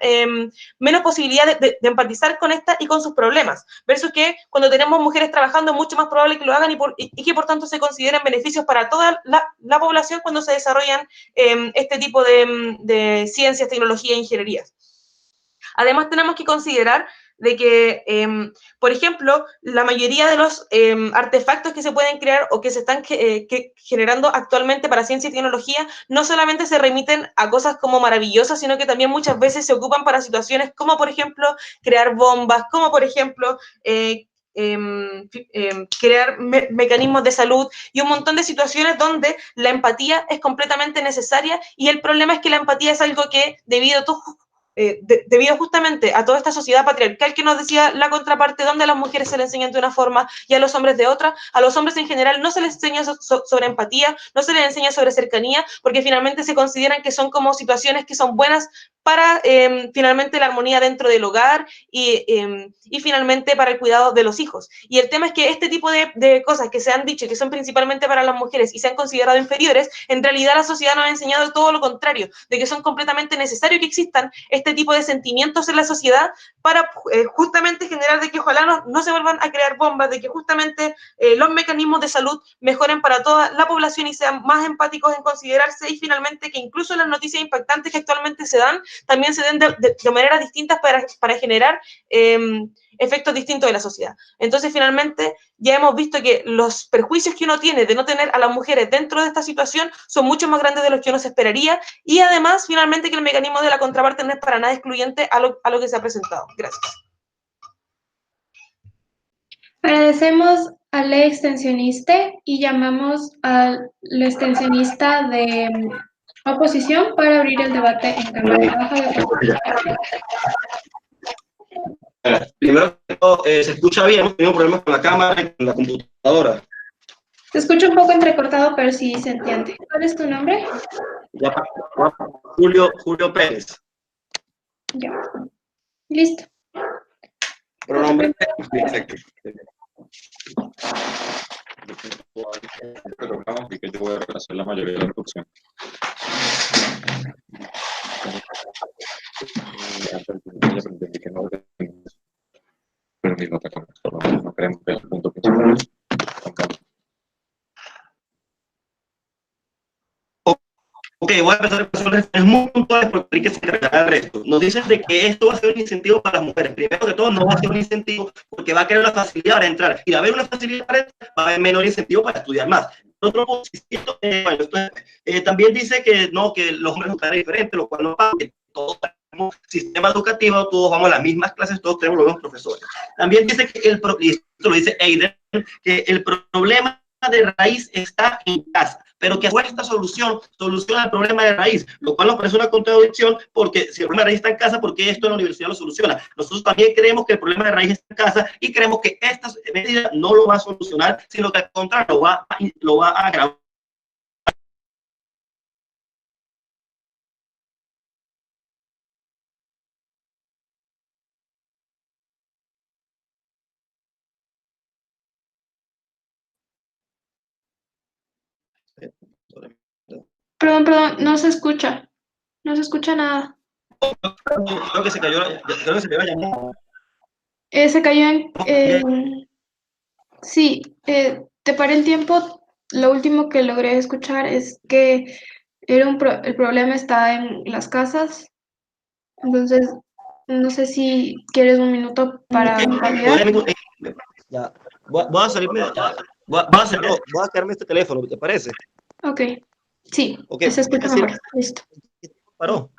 menos posibilidad de empatizar con estas y con sus problemas, versus que cuando tenemos mujeres trabajando es mucho más probable que lo hagan y que por tanto se consideren beneficios para toda la población cuando se desarrollan este tipo de ciencias, tecnología e ingenierías. Además, tenemos que considerar de que, por ejemplo, la mayoría de los artefactos que se pueden crear o que se están generando actualmente para ciencia y tecnología no solamente se remiten a cosas como maravillosas, sino que también muchas veces se ocupan para situaciones como, por ejemplo, crear bombas, como, por ejemplo, crear mecanismos de salud y un montón de situaciones donde la empatía es completamente necesaria, y el problema es que la empatía es algo que debido justamente a toda esta sociedad patriarcal que nos decía la contraparte, donde a las mujeres se les enseñan de una forma y a los hombres de otra, a los hombres en general no se les enseña sobre empatía, no se les enseña sobre cercanía, porque finalmente se consideran que son como situaciones que son buenas para finalmente la armonía dentro del hogar y finalmente para el cuidado de los hijos. Y el tema es que este tipo de cosas que se han dicho que son principalmente para las mujeres y se han considerado inferiores, en realidad la sociedad nos ha enseñado todo lo contrario, de que son completamente necesarios que existan este tipo de sentimientos en la sociedad para justamente generar de que ojalá no se vuelvan a crear bombas, de que justamente los mecanismos de salud mejoren para toda la población y sean más empáticos en considerarse, y finalmente que incluso las noticias impactantes que actualmente se dan también se den de maneras distintas para generar efectos distintos de la sociedad. Entonces, finalmente, ya hemos visto que los perjuicios que uno tiene de no tener a las mujeres dentro de esta situación son mucho más grandes de los que uno se esperaría, y además, finalmente, que el mecanismo de la contraparte no es para nada excluyente a lo que se ha presentado. Gracias. Agradecemos a la extensionista y llamamos al extensionista de oposición para abrir el debate en Cámara Baja de Oposición. Primero, se escucha bien, hemos tenido problemas con la cámara y con la computadora. Se escucha un poco entrecortado, pero sí se entiende. ¿Cuál es tu nombre? Julio Pérez. Ya. Listo. Pronombre. así que yo voy a reemplazar la mayoría de la reducción. Entendí que no, pero mi nota con esto, no queremos ver el punto principal. Ok, voy a empezar con reflexiones muy puntuales porque hay que separar el resto. Nos dicen de que esto va a ser un incentivo para las mujeres. Primero que todo, no va a ser un incentivo porque va a crear una facilidad para entrar. Y de haber una facilidad para entrar, va a haber menor incentivo para estudiar más. Otro punto, también dice que no, que los hombres son diferentes, lo cual no pasa, que todos tenemos sistema educativo, todos vamos a las mismas clases, todos tenemos los mismos profesores. También dice que y esto lo dice Eider, que el problema de raíz está en casa, pero que esta soluciona el problema de raíz, lo cual nos parece una contradicción, porque si el problema de raíz está en casa, ¿por qué esto en la universidad lo soluciona? Nosotros también creemos que el problema de raíz está en casa y creemos que esta medida no lo va a solucionar, sino que al contrario lo va a agravar. Perdón, no se escucha nada. Creo que se cayó la llamada. Se cayó sí, te paré el tiempo. Lo último que logré escuchar es que el problema está en las casas. Entonces, no sé si quieres un minuto para validar. Ya. Voy a salirme. Voy a quedarme este teléfono, ¿te parece? Ok, sí, Okay. se escucha mejor. Listo. ¿Paró?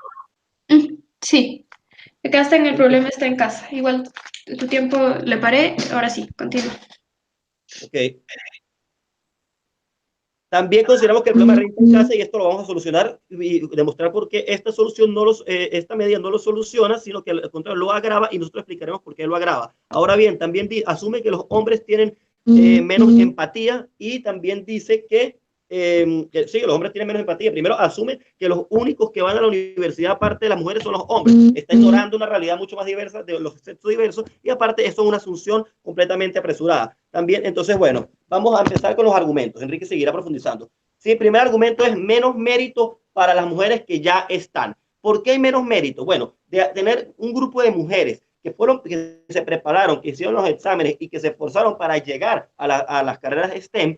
Sí, te quedaste en el problema está en casa. Igual tu tiempo le paré, ahora sí, continúa. Ok. También consideramos que el problema de raíz en casa, y esto lo vamos a solucionar y demostrar por qué esta solución esta medida no lo soluciona, sino que al contrario lo agrava, y nosotros explicaremos por qué lo agrava. Ahora bien, también asume que los hombres tienen menos empatía, y también dice que sí, los hombres tienen menos empatía. Primero asume que los únicos que van a la universidad aparte de las mujeres son los hombres. Está ignorando una realidad mucho más diversa de los sexos diversos, y aparte eso es una asunción completamente apresurada. También, entonces, bueno, vamos a empezar con los argumentos. Enrique seguirá profundizando. Sí, el primer argumento es menos mérito para las mujeres que ya están. ¿Por qué hay menos mérito? Bueno, de tener un grupo de mujeres que se prepararon, que hicieron los exámenes y que se esforzaron para llegar a las carreras STEM,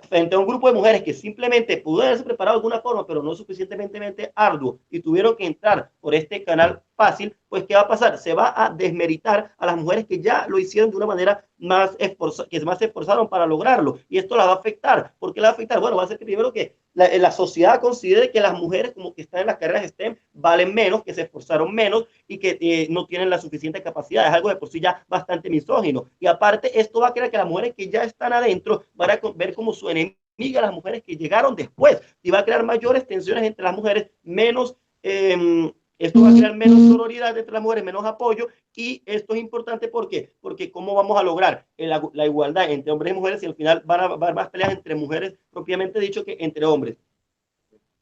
frente a un grupo de mujeres que simplemente pudieron haberse preparado de alguna forma, pero no suficientemente arduo, y tuvieron que entrar por este canal fácil, pues ¿qué va a pasar? Se va a desmeritar a las mujeres que ya lo hicieron de una manera que más se esforzaron para lograrlo, y esto la va a afectar. ¿Por qué la va a afectar? Bueno, va a hacer que primero que la sociedad considere que las mujeres como que están en las carreras STEM valen menos, que se esforzaron menos y que no tienen la suficiente capacidad. Es algo de por sí ya bastante misógino. Y aparte, esto va a crear que las mujeres que ya están adentro van a ver como su enemiga las mujeres que llegaron después, y va a crear mayores tensiones entre las mujeres, esto va a crear menos sororidad entre las mujeres, menos apoyo, y esto es importante porque cómo vamos a lograr la igualdad entre hombres y mujeres si al final van a haber más peleas entre mujeres propiamente dicho que entre hombres.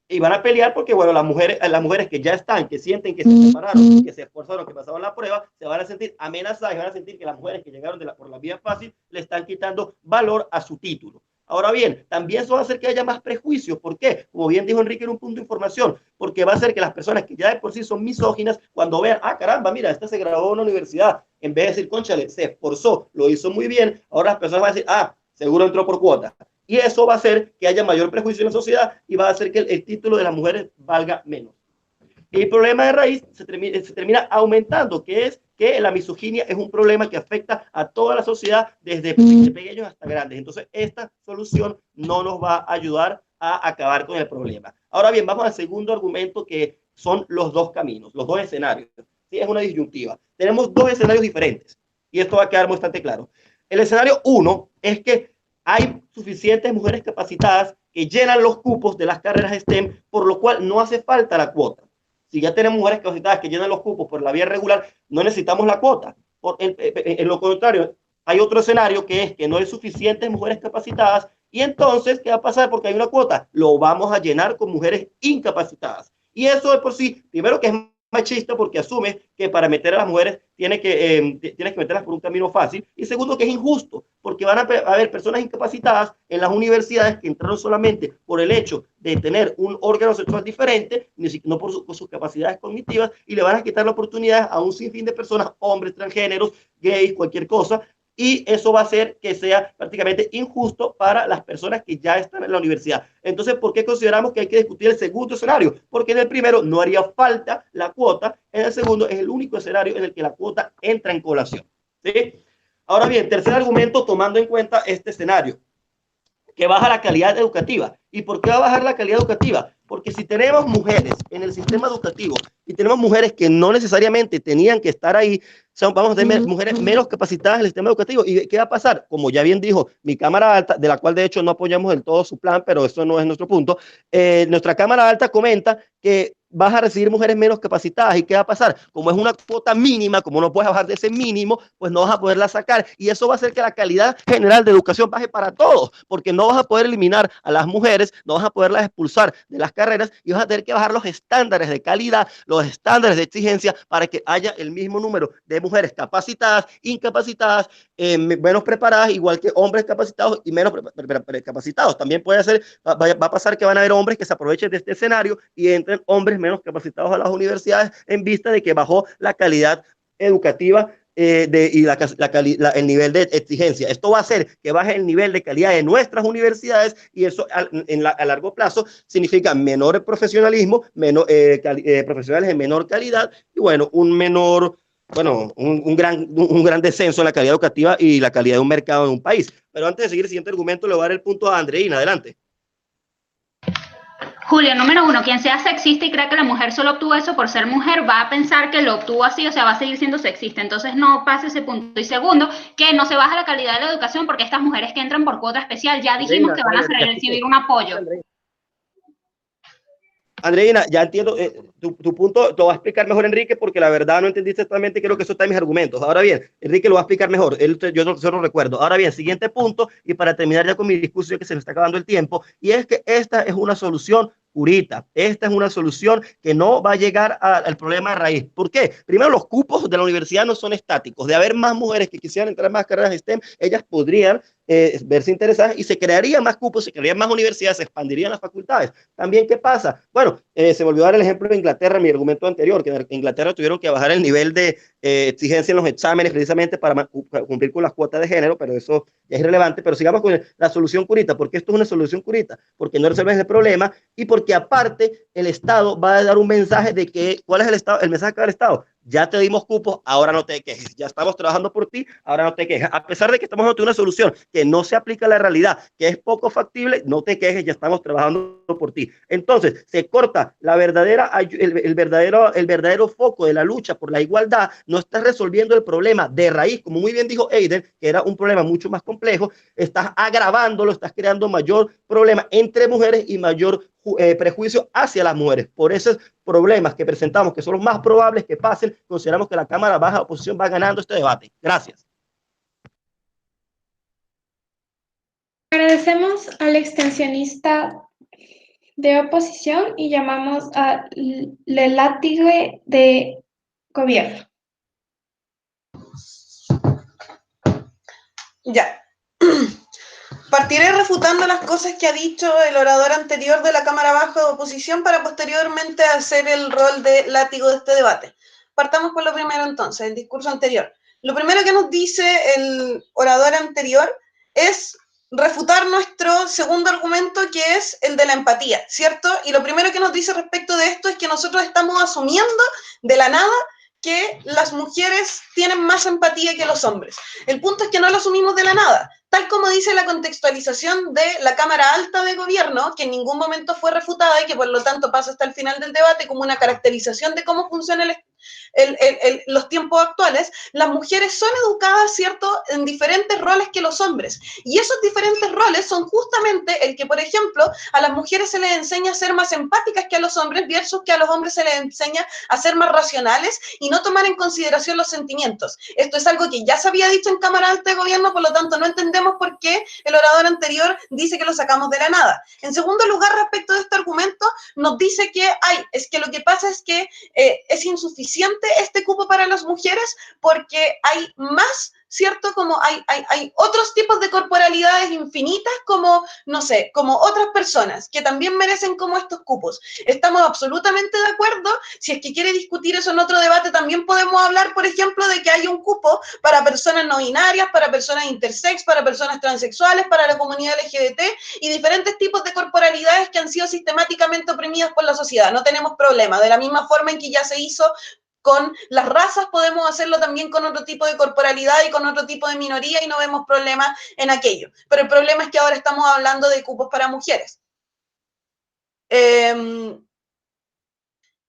Y van a pelear porque, bueno, las mujeres que ya están, que sienten que se prepararon, que se esforzaron, que pasaron la prueba, se van a sentir amenazadas y van a sentir que las mujeres que llegaron por la vía fácil le están quitando valor a su título. Ahora bien, también eso va a hacer que haya más prejuicios. ¿Por qué? Como bien dijo Enrique en un punto de información, porque va a hacer que las personas que ya de por sí son misóginas, cuando vean, caramba, mira, esta se graduó en una universidad, en vez de decir, cónchale, se esforzó, lo hizo muy bien, ahora las personas van a decir, seguro entró por cuota. Y eso va a hacer que haya mayor prejuicio en la sociedad y va a hacer que el título de las mujeres valga menos. El problema de raíz se termina aumentando, que es que la misoginia es un problema que afecta a toda la sociedad, desde pequeños hasta grandes. Entonces, esta solución no nos va a ayudar a acabar con el problema. Ahora bien, vamos al segundo argumento, que son los dos caminos, los dos escenarios. Sí, es una disyuntiva. Tenemos dos escenarios diferentes y esto va a quedar bastante claro. El escenario 1 es que hay suficientes mujeres capacitadas que llenan los cupos de las carreras STEM, por lo cual no hace falta la cuota. Si ya tenemos mujeres capacitadas que llenan los cupos por la vía regular, no necesitamos la cuota. En lo contrario, hay otro escenario, que es que no hay suficientes mujeres capacitadas, y entonces, ¿qué va a pasar? Porque hay una cuota, lo vamos a llenar con mujeres incapacitadas. Y eso de por sí, primero que es machista porque asume que para meter a las mujeres tienes que meterlas por un camino fácil. Y segundo, que es injusto, porque van a haber personas incapacitadas en las universidades que entraron solamente por el hecho de tener un órgano sexual diferente, no por sus capacidades cognitivas, y le van a quitar la oportunidad a un sinfín de personas, hombres, transgéneros, gays, cualquier cosa, y eso va a hacer que sea prácticamente injusto para las personas que ya están en la universidad. Entonces, ¿por qué consideramos que hay que discutir el segundo escenario? Porque en el primero no haría falta la cuota, en el segundo es el único escenario en el que la cuota entra en colación, ¿sí? Ahora bien, tercer argumento tomando en cuenta este escenario, que baja la calidad educativa. ¿Y por qué va a bajar la calidad educativa? Porque si tenemos mujeres en el sistema educativo y tenemos mujeres que no necesariamente tenían que estar ahí, vamos a tener mujeres menos capacitadas en el sistema educativo. ¿Y qué va a pasar? Como ya bien dijo mi Cámara Alta, de la cual de hecho no apoyamos del todo su plan, pero eso no es nuestro punto, nuestra Cámara Alta comenta que vas a recibir mujeres menos capacitadas. ¿Y qué va a pasar? Como es una cuota mínima, como no puedes bajar de ese mínimo, pues no vas a poderla sacar. Y eso va a hacer que la calidad general de educación baje para todos, porque no vas a poder eliminar a las mujeres, no vas a poderlas expulsar de las carreras y vas a tener que bajar los estándares de calidad, los estándares de exigencia para que haya el mismo número de mujeres capacitadas, incapacitadas, menos preparadas, igual que hombres capacitados y menos capacitados. También puede ser, va a pasar que van a haber hombres que se aprovechen de este escenario y entren hombres menos capacitados a las universidades en vista de que bajó la calidad educativa y el nivel de exigencia. Esto va a hacer que baje el nivel de calidad de nuestras universidades y eso a largo plazo significa menor profesionalismo, profesionales de menor calidad y bueno, un gran descenso en la calidad educativa y la calidad de un mercado en un país. Pero antes de seguir el siguiente argumento, le voy a dar el punto a Andreina. Adelante. Julio, número uno, quien sea sexista y crea que la mujer solo obtuvo eso por ser mujer, va a pensar que lo obtuvo así, o sea, va a seguir siendo sexista. Entonces no pase ese punto. Y segundo, que no se baja la calidad de la educación porque estas mujeres que entran por cuota especial ya dijimos que van a recibir un apoyo. Andreina, ya entiendo tu punto, lo va a explicar mejor Enrique, porque la verdad no entendí exactamente qué es lo que eso está en mis argumentos. Ahora bien, Enrique lo va a explicar mejor, yo no recuerdo. Ahora bien, siguiente punto, y para terminar ya con mi discusión, que se me está acabando el tiempo, y es que esta es una solución purita. Esta es una solución que no va a llegar al problema de raíz. ¿Por qué? Primero, los cupos de la universidad no son estáticos. De haber más mujeres que quisieran entrar en más carreras STEM, ellas podrían verse interesadas y se crearían más cupos, se crearían más universidades, se expandirían las facultades. También, ¿qué pasa? Bueno, se me olvidó dar el ejemplo de Inglaterra, mi argumento anterior, que en Inglaterra tuvieron que bajar el nivel de exigencia en los exámenes precisamente para cumplir con las cuotas de género, pero eso ya es irrelevante. Pero sigamos con la solución curita. ¿Por qué esto es una solución curita? Porque no resuelve el problema y porque aparte el Estado va a dar un mensaje de que, ¿cuál es el mensaje del Estado? Ya te dimos cupos, ahora no te quejes. Ya estamos trabajando por ti, ahora no te quejes. A pesar de que estamos ante una solución que no se aplica a la realidad, que es poco factible, no te quejes, ya estamos trabajando por ti. Entonces, se corta el verdadero foco de la lucha por la igualdad, no estás resolviendo el problema de raíz, como muy bien dijo Eider, que era un problema mucho más complejo, estás agravándolo, estás creando mayor problema entre mujeres y mayor prejuicio hacia las mujeres. Por esos problemas que presentamos, que son los más probables que pasen, consideramos que la Cámara Baja Oposición va ganando este debate. Gracias. Agradecemos al extensionista de oposición y llamamos al látigo de gobierno. Ya. Partiré refutando las cosas que ha dicho el orador anterior de la Cámara Baja de Oposición para posteriormente hacer el rol de látigo de este debate. Partamos por lo primero entonces, el discurso anterior. Lo primero que nos dice el orador anterior es refutar nuestro segundo argumento, que es el de la empatía, ¿cierto? Y lo primero que nos dice respecto de esto es que nosotros estamos asumiendo de la nada que las mujeres tienen más empatía que los hombres. El punto es que no lo asumimos de la nada. Tal como dice la contextualización de la Cámara Alta de Gobierno, que en ningún momento fue refutada y que por lo tanto pasa hasta el final del debate como una caracterización de cómo funciona los tiempos actuales, las mujeres son educadas, ¿cierto?, en diferentes roles que los hombres. Y esos diferentes roles son justamente el que, por ejemplo, a las mujeres se les enseña a ser más empáticas que a los hombres, versus que a los hombres se les enseña a ser más racionales y no tomar en consideración los sentimientos. Esto es algo que ya se había dicho en Cámara Alta de Gobierno, por lo tanto no entendemos por qué el orador anterior dice que lo sacamos de la nada. En segundo lugar, respecto de este argumento, nos dice que, es que lo que pasa es que es insuficiente este cupo para las mujeres porque hay más, ¿cierto? Como hay otros tipos de corporalidades infinitas como, no sé, como otras personas que también merecen como estos cupos. Estamos absolutamente de acuerdo. Si es que quiere discutir eso en otro debate, también podemos hablar, por ejemplo, de que hay un cupo para personas no binarias, para personas intersex, para personas transexuales, para la comunidad LGBT y diferentes tipos de corporalidades que han sido sistemáticamente oprimidas por la sociedad. No tenemos problema. De la misma forma en que ya se hizo con las razas, podemos hacerlo también con otro tipo de corporalidad y con otro tipo de minoría y no vemos problema en aquello. Pero el problema es que ahora estamos hablando de cupos para mujeres.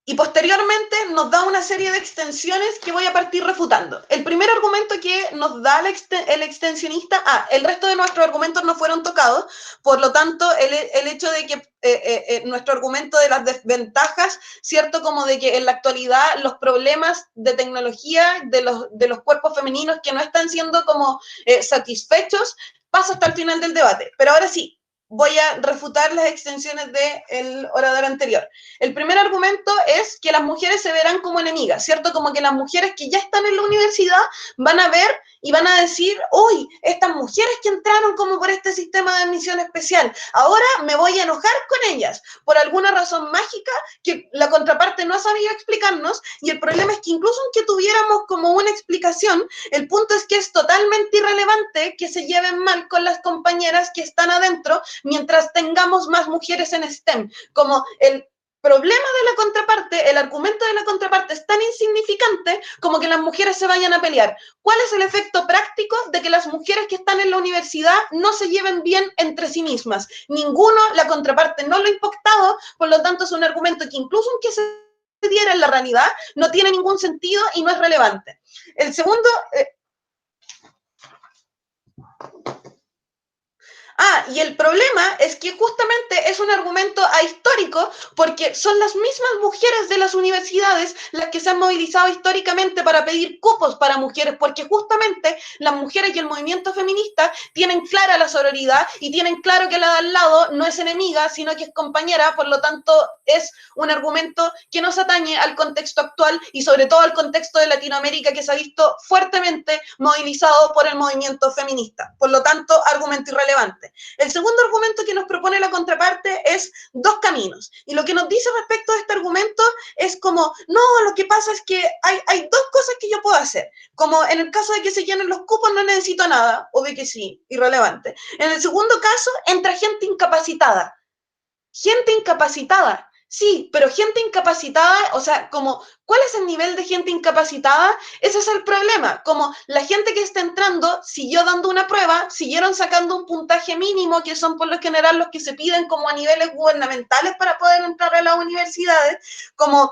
Y posteriormente nos da una serie de extensiones que voy a partir refutando. El primer argumento que nos da el extensionista, el resto de nuestros argumentos no fueron tocados, por lo tanto, el hecho de que nuestro argumento de las desventajas, ¿cierto? Como de que en la actualidad los problemas de tecnología de los cuerpos femeninos que no están siendo como satisfechos, pasa hasta el final del debate. Pero ahora sí, voy a refutar las extensiones del orador anterior. El primer argumento es que las mujeres se verán como enemigas, ¿cierto? Como que las mujeres que ya están en la universidad van a ver y van a decir, uy, estas mujeres que entraron como por este sistema de admisión especial, ahora me voy a enojar con ellas, por alguna razón mágica que la contraparte no ha sabido explicarnos, y el problema es que incluso aunque tuviéramos como una explicación, el punto es que es totalmente irrelevante que se lleven mal con las compañeras que están adentro, mientras tengamos más mujeres en STEM. Como el problema de la contraparte, el argumento de la contraparte es tan insignificante como que las mujeres se vayan a pelear. ¿Cuál es el efecto práctico de que las mujeres que están en la universidad no se lleven bien entre sí mismas? Ninguno, la contraparte no lo ha impactado, por lo tanto es un argumento que incluso aunque se diera en la realidad, no tiene ningún sentido y no es relevante. El segundo... y el problema es que justamente es un argumento ahistórico porque son las mismas mujeres de las universidades las que se han movilizado históricamente para pedir cupos para mujeres, porque justamente las mujeres y el movimiento feminista tienen clara la sororidad y tienen claro que la de al lado no es enemiga, sino que es compañera, por lo tanto es un argumento que nos atañe al contexto actual y sobre todo al contexto de Latinoamérica, que se ha visto fuertemente movilizado por el movimiento feminista. Por lo tanto, argumento irrelevante. El segundo argumento que nos propone la contraparte es dos caminos. Y lo que nos dice respecto a este argumento es como, no, lo que pasa es que hay dos cosas que yo puedo hacer. Como en el caso de que se llenen los cupos no necesito nada, obvio que sí, irrelevante. En el segundo caso, entra gente incapacitada. Gente incapacitada. Sí, pero gente incapacitada, o sea, como, ¿cuál es el nivel de gente incapacitada? Ese es el problema. Como la gente que está entrando siguió dando una prueba, siguieron sacando un puntaje mínimo, que son por lo general los que se piden como a niveles gubernamentales para poder entrar a las universidades, como...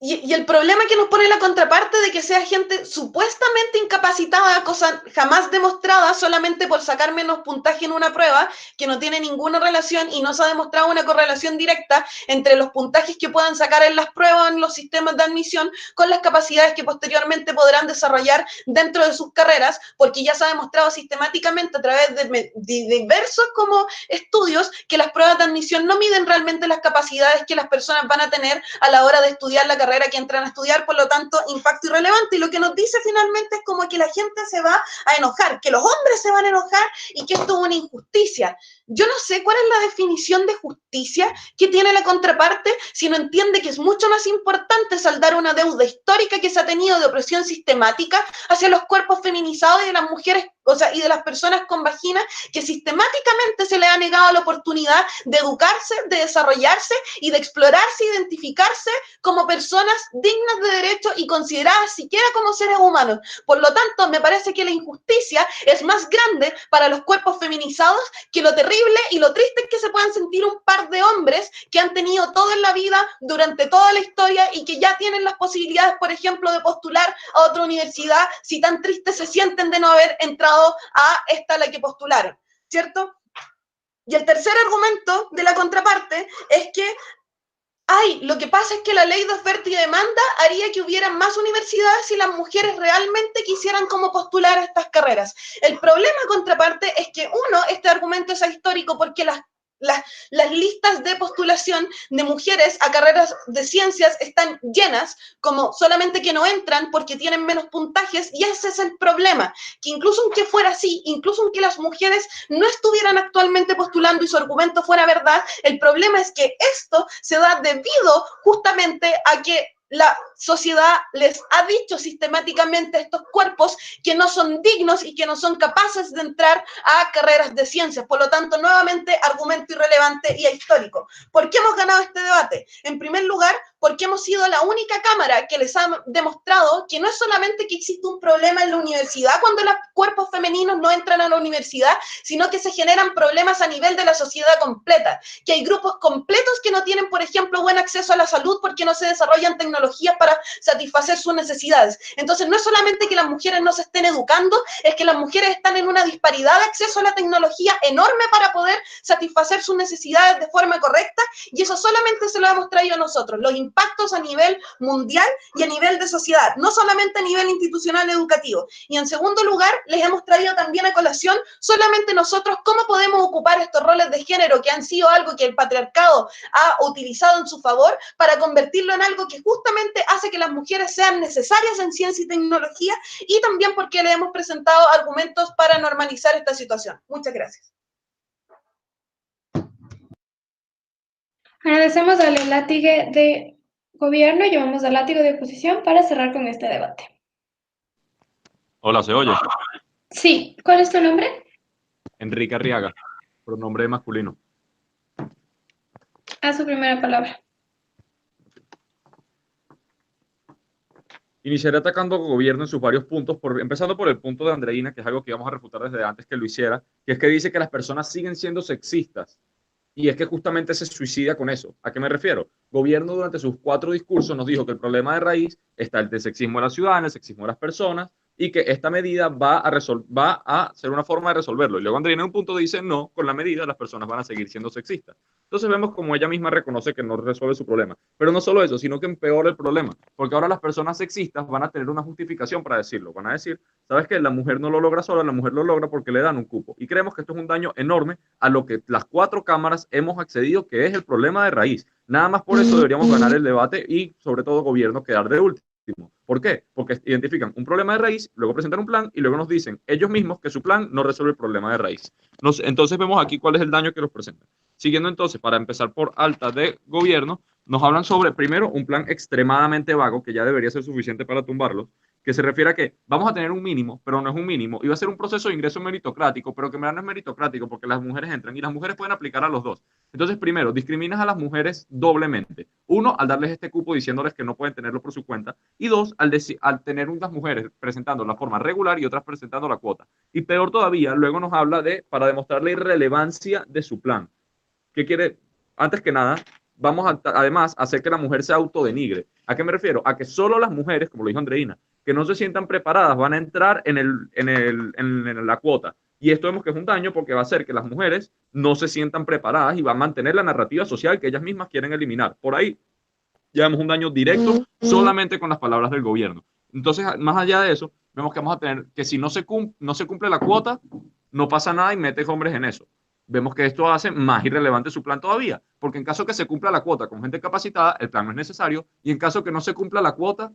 Y el problema que nos pone la contraparte de que sea gente supuestamente incapacitada, cosa jamás demostrada solamente por sacar menos puntaje en una prueba, que no tiene ninguna relación y no se ha demostrado una correlación directa entre los puntajes que puedan sacar en las pruebas, en los sistemas de admisión, con las capacidades que posteriormente podrán desarrollar dentro de sus carreras, porque ya se ha demostrado sistemáticamente a través de diversos como estudios que las pruebas de admisión no miden realmente las capacidades que las personas van a tener a la hora de estudiar la carrera que entran a estudiar, por lo tanto, impacto irrelevante. Y lo que nos dice finalmente es como que la gente se va a enojar, que los hombres se van a enojar y que esto es una injusticia. Yo no sé cuál es la definición de justicia que tiene la contraparte si no entiende que es mucho más importante saldar una deuda histórica que se ha tenido de opresión sistemática hacia los cuerpos feminizados y de las mujeres, o sea, y de las personas con vagina, que sistemáticamente se les ha negado la oportunidad de educarse, de desarrollarse y de explorarse, identificarse como personas dignas de derecho y consideradas siquiera como seres humanos. Por lo tanto, me parece que la injusticia es más grande para los cuerpos feminizados que lo terrible horrible y lo triste es que se puedan sentir un par de hombres que han tenido todo en la vida, durante toda la historia, y que ya tienen las posibilidades, por ejemplo, de postular a otra universidad, si tan tristes se sienten de no haber entrado a esta a la que postularon, ¿cierto? Y el tercer argumento de la contraparte es que lo que pasa es que la ley de oferta y demanda haría que hubieran más universidades si las mujeres realmente quisieran como postular a estas carreras. El problema, contraparte, es que este argumento es ahistórico porque las listas de postulación de mujeres a carreras de ciencias están llenas, como solamente que no entran porque tienen menos puntajes, y ese es el problema, que incluso aunque fuera así, incluso aunque las mujeres no estuvieran actualmente postulando y su argumento fuera verdad, el problema es que esto se da debido justamente a que la sociedad les ha dicho sistemáticamente a estos cuerpos que no son dignos y que no son capaces de entrar a carreras de ciencias. Por lo tanto, nuevamente, argumento irrelevante y ahistórico. ¿Por qué hemos ganado este debate? En primer lugar, porque hemos sido la única cámara que les ha demostrado que no es solamente que existe un problema en la universidad cuando los cuerpos femeninos no entran a la universidad, sino que se generan problemas a nivel de la sociedad completa, que hay grupos completos que no tienen, por ejemplo, buen acceso a la salud porque no se desarrollan tecnologías para satisfacer sus necesidades. Entonces, no es solamente que las mujeres no se estén educando, es que las mujeres están en una disparidad de acceso a la tecnología enorme para poder satisfacer sus necesidades de forma correcta, y eso solamente se lo hemos traído nosotros, los impactos a nivel mundial y a nivel de sociedad, no solamente a nivel institucional educativo. Y en segundo lugar, les hemos traído también a colación solamente nosotros cómo podemos ocupar estos roles de género que han sido algo que el patriarcado ha utilizado en su favor para convertirlo en algo que justamente hace que las mujeres sean necesarias en ciencia y tecnología, y también porque le hemos presentado argumentos para normalizar esta situación. Muchas gracias. Agradecemos al látigo de gobierno y llevamos al látigo de oposición para cerrar con este debate. Hola, ¿se oye? Sí, ¿cuál es tu nombre? Enrique Arriaga, pronombre masculino. A su primera palabra. Iniciaré atacando al gobierno en sus varios puntos, empezando por el punto de Andreina, que es algo que íbamos a refutar desde antes que lo hiciera, que es que dice que las personas siguen siendo sexistas. Y es que justamente se suicida con eso. ¿A qué me refiero? Gobierno durante sus 4 discursos nos dijo que el problema de raíz está el sexismo de la ciudad, el sexismo de las personas, y que esta medida va a ser una forma de resolverlo. Y luego Andreina en un punto dice, no, con la medida las personas van a seguir siendo sexistas. Entonces vemos como ella misma reconoce que no resuelve su problema. Pero no solo eso, sino que empeora el problema. Porque ahora las personas sexistas van a tener una justificación para decirlo. Van a decir, ¿sabes qué? La mujer no lo logra sola, la mujer lo logra porque le dan un cupo. Y creemos que esto es un daño enorme a lo que las 4 cámaras hemos accedido, que es el problema de raíz. Nada más por eso deberíamos ganar el debate y, sobre todo, gobierno quedar de último. ¿Por qué? Porque identifican un problema de raíz, luego presentan un plan y luego nos dicen ellos mismos que su plan no resuelve el problema de raíz. Entonces vemos aquí cuál es el daño que los presentan. Siguiendo entonces, para empezar por alta de gobierno, nos hablan sobre, primero, un plan extremadamente vago, que ya debería ser suficiente para tumbarlo, que se refiere a que vamos a tener un mínimo, pero no es un mínimo, y va a ser un proceso de ingreso meritocrático, pero que en verdad no es meritocrático porque las mujeres entran y las mujeres pueden aplicar a los dos. Entonces, primero, discriminas a las mujeres doblemente. 1, al darles este cupo diciéndoles que no pueden tenerlo por su cuenta, y 2, al tener unas mujeres presentando la forma regular y otras presentando la cuota. Y peor todavía, luego nos habla para demostrar la irrelevancia de su plan. ¿Qué quiere? Antes que nada, vamos además a hacer que la mujer se autodenigre. ¿A qué me refiero? A que solo las mujeres, como lo dijo Andreina, que no se sientan preparadas van a entrar en la cuota. Y esto vemos que es un daño porque va a hacer que las mujeres no se sientan preparadas y va a mantener la narrativa social que ellas mismas quieren eliminar. Por ahí ya vemos un daño directo solamente con las palabras del gobierno. Entonces, más allá de eso, vemos que vamos a tener que si no se cumple la cuota, no pasa nada y metes hombres en eso. Vemos que esto hace más irrelevante su plan todavía, porque en caso que se cumpla la cuota con gente capacitada, el plan no es necesario, y en caso que no se cumpla la cuota,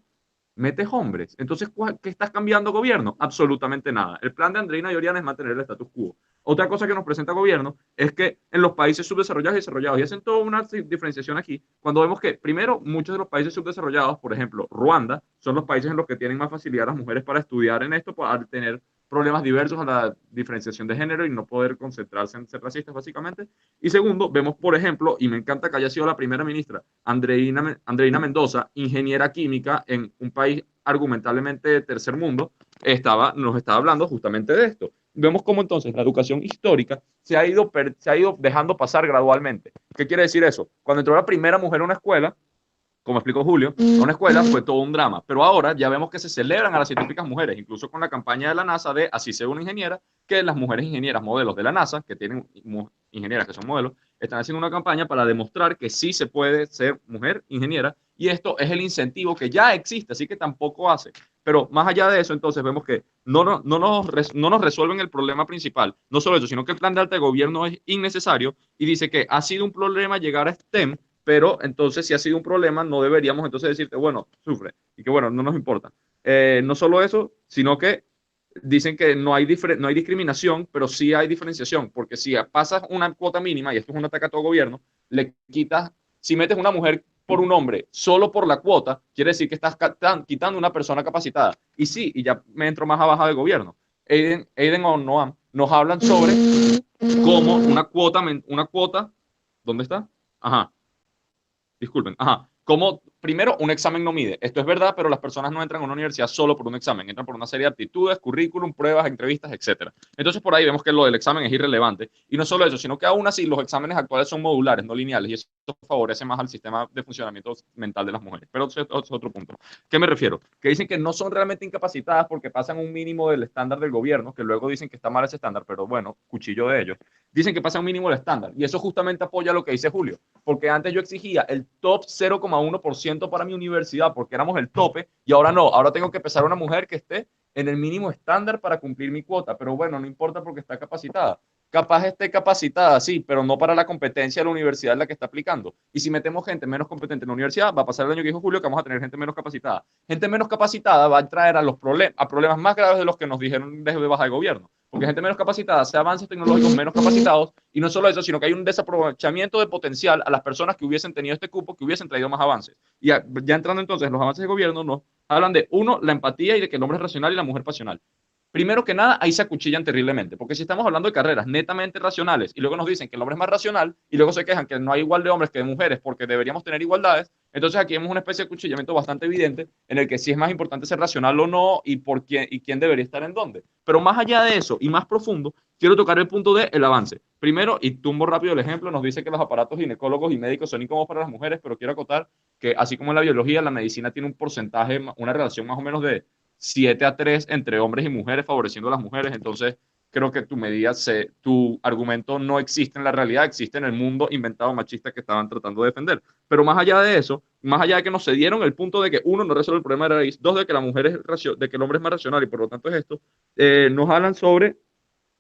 metes hombres. Entonces, ¿qué estás cambiando, gobierno? Absolutamente nada. El plan de Andreina y Oriana es mantener el status quo. Otra cosa que nos presenta el gobierno es que en los países subdesarrollados y desarrollados, y hacen toda una diferenciación aquí, cuando vemos que, primero, muchos de los países subdesarrollados, por ejemplo, Ruanda, son los países en los que tienen más facilidad las mujeres para estudiar en esto, al tener problemas diversos a la diferenciación de género y no poder concentrarse en ser racistas, básicamente. Y segundo, vemos, por ejemplo, y me encanta que haya sido la primera ministra, Andreina Mendoza, ingeniera química en un país argumentablemente de tercer mundo, nos estaba hablando justamente de esto. vemos cómo entonces la educación histórica se ha ido dejando pasar gradualmente. ¿Qué quiere decir eso? Cuando entró la primera mujer a una escuela, como explicó Julio, a una escuela fue todo un drama, pero ahora ya vemos que se celebran a las científicas mujeres, incluso con la campaña de la NASA de Así sea una ingeniera, que las mujeres ingenieras modelos de la NASA, que tienen ingenieras que son modelos, están haciendo una campaña para demostrar que sí se puede ser mujer ingeniera, y esto es el incentivo que ya existe, así que tampoco hace. Pero más allá de eso, entonces vemos que no nos resuelven el problema principal. No solo eso, sino que el plan de alta de gobierno es innecesario y dice que ha sido un problema llegar a STEM, pero entonces si ha sido un problema, no deberíamos entonces decirte, bueno, sufre, y que bueno, no nos importa. No solo eso, sino que dicen que no hay discriminación, pero sí hay diferenciación, porque si pasas una cuota mínima, y esto es un ataque a todo gobierno, le quitas, si metes una mujer por un hombre solo por la cuota, quiere decir que estás quitando una persona capacitada. Y sí, y ya me entro más abajo del gobierno. Aiden o Noam nos hablan sobre cómo una cuota, ¿dónde está? Ajá, disculpen, ajá, como primero un examen no mide, esto es verdad, pero las personas no entran a una universidad solo por un examen, entran por una serie de aptitudes, currículum, pruebas, entrevistas, etcétera. Entonces por ahí vemos que lo del examen es irrelevante, y no solo eso, sino que aún así los exámenes actuales son modulares, no lineales, y eso favorece más al sistema de funcionamiento mental de las mujeres. Pero eso es otro punto. ¿Qué me refiero? Que dicen que no son realmente incapacitadas porque pasan un mínimo del estándar del gobierno, que luego dicen que está mal ese estándar, pero bueno, cuchillo de ellos. Dicen que pasan un mínimo del estándar, y eso justamente apoya lo que dice Julio, porque antes yo exigía el top 0,1% para mi universidad, porque éramos el tope, y ahora no, ahora tengo que pesar a una mujer que esté en el mínimo estándar para cumplir mi cuota, pero bueno, no importa porque está capacitada. Capaz esté capacitada, sí, pero no para la competencia de la universidad en la que está aplicando. Y si metemos gente menos competente en la universidad, va a pasar el año que dijo Julio que vamos a tener gente menos capacitada. Gente menos capacitada va a traer a problemas más graves de los que nos dijeron desde baja de gobierno. Porque gente menos capacitada hace avances tecnológicos menos capacitados, y no solo eso, sino que hay un desaprovechamiento de potencial a las personas que hubiesen tenido este cupo, que hubiesen traído más avances. Y ya entrando entonces en los avances de gobierno, nos hablan de, uno, la empatía y de que el hombre es racional y la mujer pasional. Primero que nada, ahí se acuchillan terriblemente, porque si estamos hablando de carreras netamente racionales y luego nos dicen que el hombre es más racional y luego se quejan que no hay igual de hombres que de mujeres porque deberíamos tener igualdades, entonces aquí vemos una especie de acuchillamiento bastante evidente en el que sí es más importante ser racional o no y quién debería estar en dónde. Pero más allá de eso y más profundo, quiero tocar el punto del avance. Primero, y tumbo rápido el ejemplo, nos dice que los aparatos ginecólogos y médicos son incómodos para las mujeres, pero quiero acotar que así como en la biología, la medicina tiene un porcentaje, una relación más o menos de 7-3 entre hombres y mujeres, favoreciendo a las mujeres. Entonces, creo que tu argumento no existe en la realidad, existe en el mundo inventado machista que estaban tratando de defender. Pero más allá de eso, más allá de que nos cedieron el punto de que uno, no resuelve el problema de raíz, dos, de que la mujer de que el hombre es más racional y por lo tanto es esto, nos hablan sobre,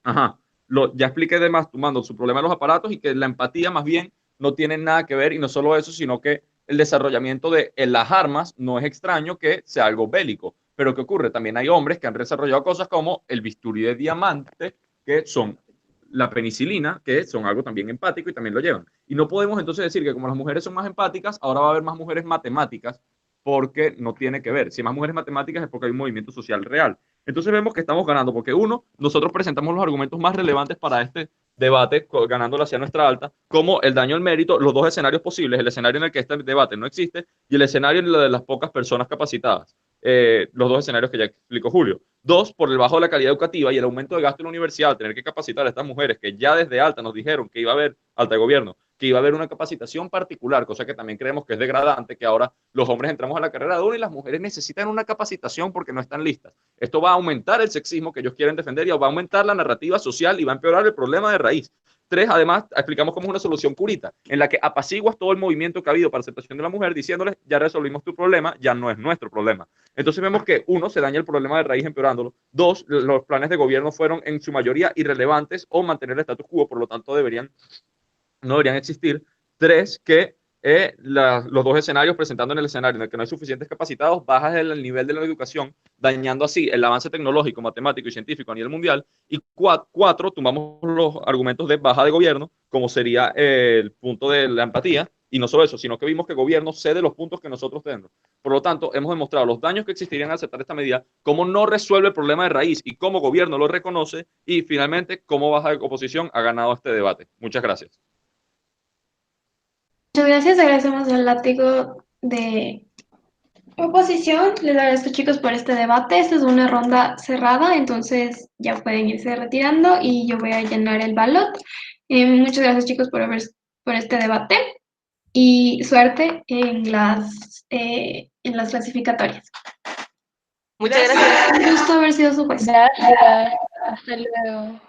ya expliqué de más tomando su problema de los aparatos y que la empatía más bien no tiene nada que ver, y no solo eso, sino que el desarrollamiento de las armas no es extraño que sea algo bélico. Pero ¿qué ocurre? También hay hombres que han desarrollado cosas como el bisturí de diamante, que son la penicilina, que son algo también empático y también lo llevan. Y no podemos entonces decir que como las mujeres son más empáticas, ahora va a haber más mujeres matemáticas, porque no tiene que ver. Si hay más mujeres matemáticas es porque hay un movimiento social real. Entonces vemos que estamos ganando, porque uno, nosotros presentamos los argumentos más relevantes para este debate, ganándolo hacia nuestra alta, como el daño al mérito, los dos escenarios posibles, el escenario en el que este debate no existe y el escenario en el de las pocas personas capacitadas. Los dos escenarios que ya explicó Julio. Dos, por el bajo de la calidad educativa y el aumento de gasto en la universidad, tener que capacitar a estas mujeres que ya desde alta nos dijeron que iba a haber, alta de gobierno, que iba a haber una capacitación particular, cosa que también creemos que es degradante, que ahora los hombres entramos a la carrera de uno y las mujeres necesitan una capacitación porque no están listas. Esto va a aumentar el sexismo que ellos quieren defender y va a aumentar la narrativa social y va a empeorar el problema de raíz. Tres, además, explicamos cómo es una solución curita, en la que apaciguas todo el movimiento que ha habido para aceptación de la mujer, diciéndoles, ya resolvimos tu problema, ya no es nuestro problema. Entonces vemos que, uno, se daña el problema de raíz empeorándolo. Dos, los planes de gobierno fueron en su mayoría irrelevantes o mantener el status quo, por lo tanto no deberían existir. Tres, que los dos escenarios, presentando en el escenario en el que no hay suficientes capacitados, bajas el nivel de la educación, dañando así el avance tecnológico, matemático y científico a nivel mundial. Y cuatro, tomamos los argumentos de baja de gobierno, como sería el punto de la empatía, y no solo eso, sino que vimos que el gobierno cede los puntos que nosotros tenemos. Por lo tanto, hemos demostrado los daños que existirían al aceptar esta medida, cómo no resuelve el problema de raíz y cómo el gobierno lo reconoce, y finalmente, cómo baja de oposición ha ganado este debate. Muchas gracias. Muchas gracias, agradecemos al látigo de Oposición, les agradezco chicos por este debate. Esta es una ronda cerrada, entonces ya pueden irse retirando y yo voy a llenar el ballot. Muchas gracias chicos por este debate y suerte en las clasificatorias. Muchas gracias. Un gusto haber sido su juez. Gracias. Hasta luego.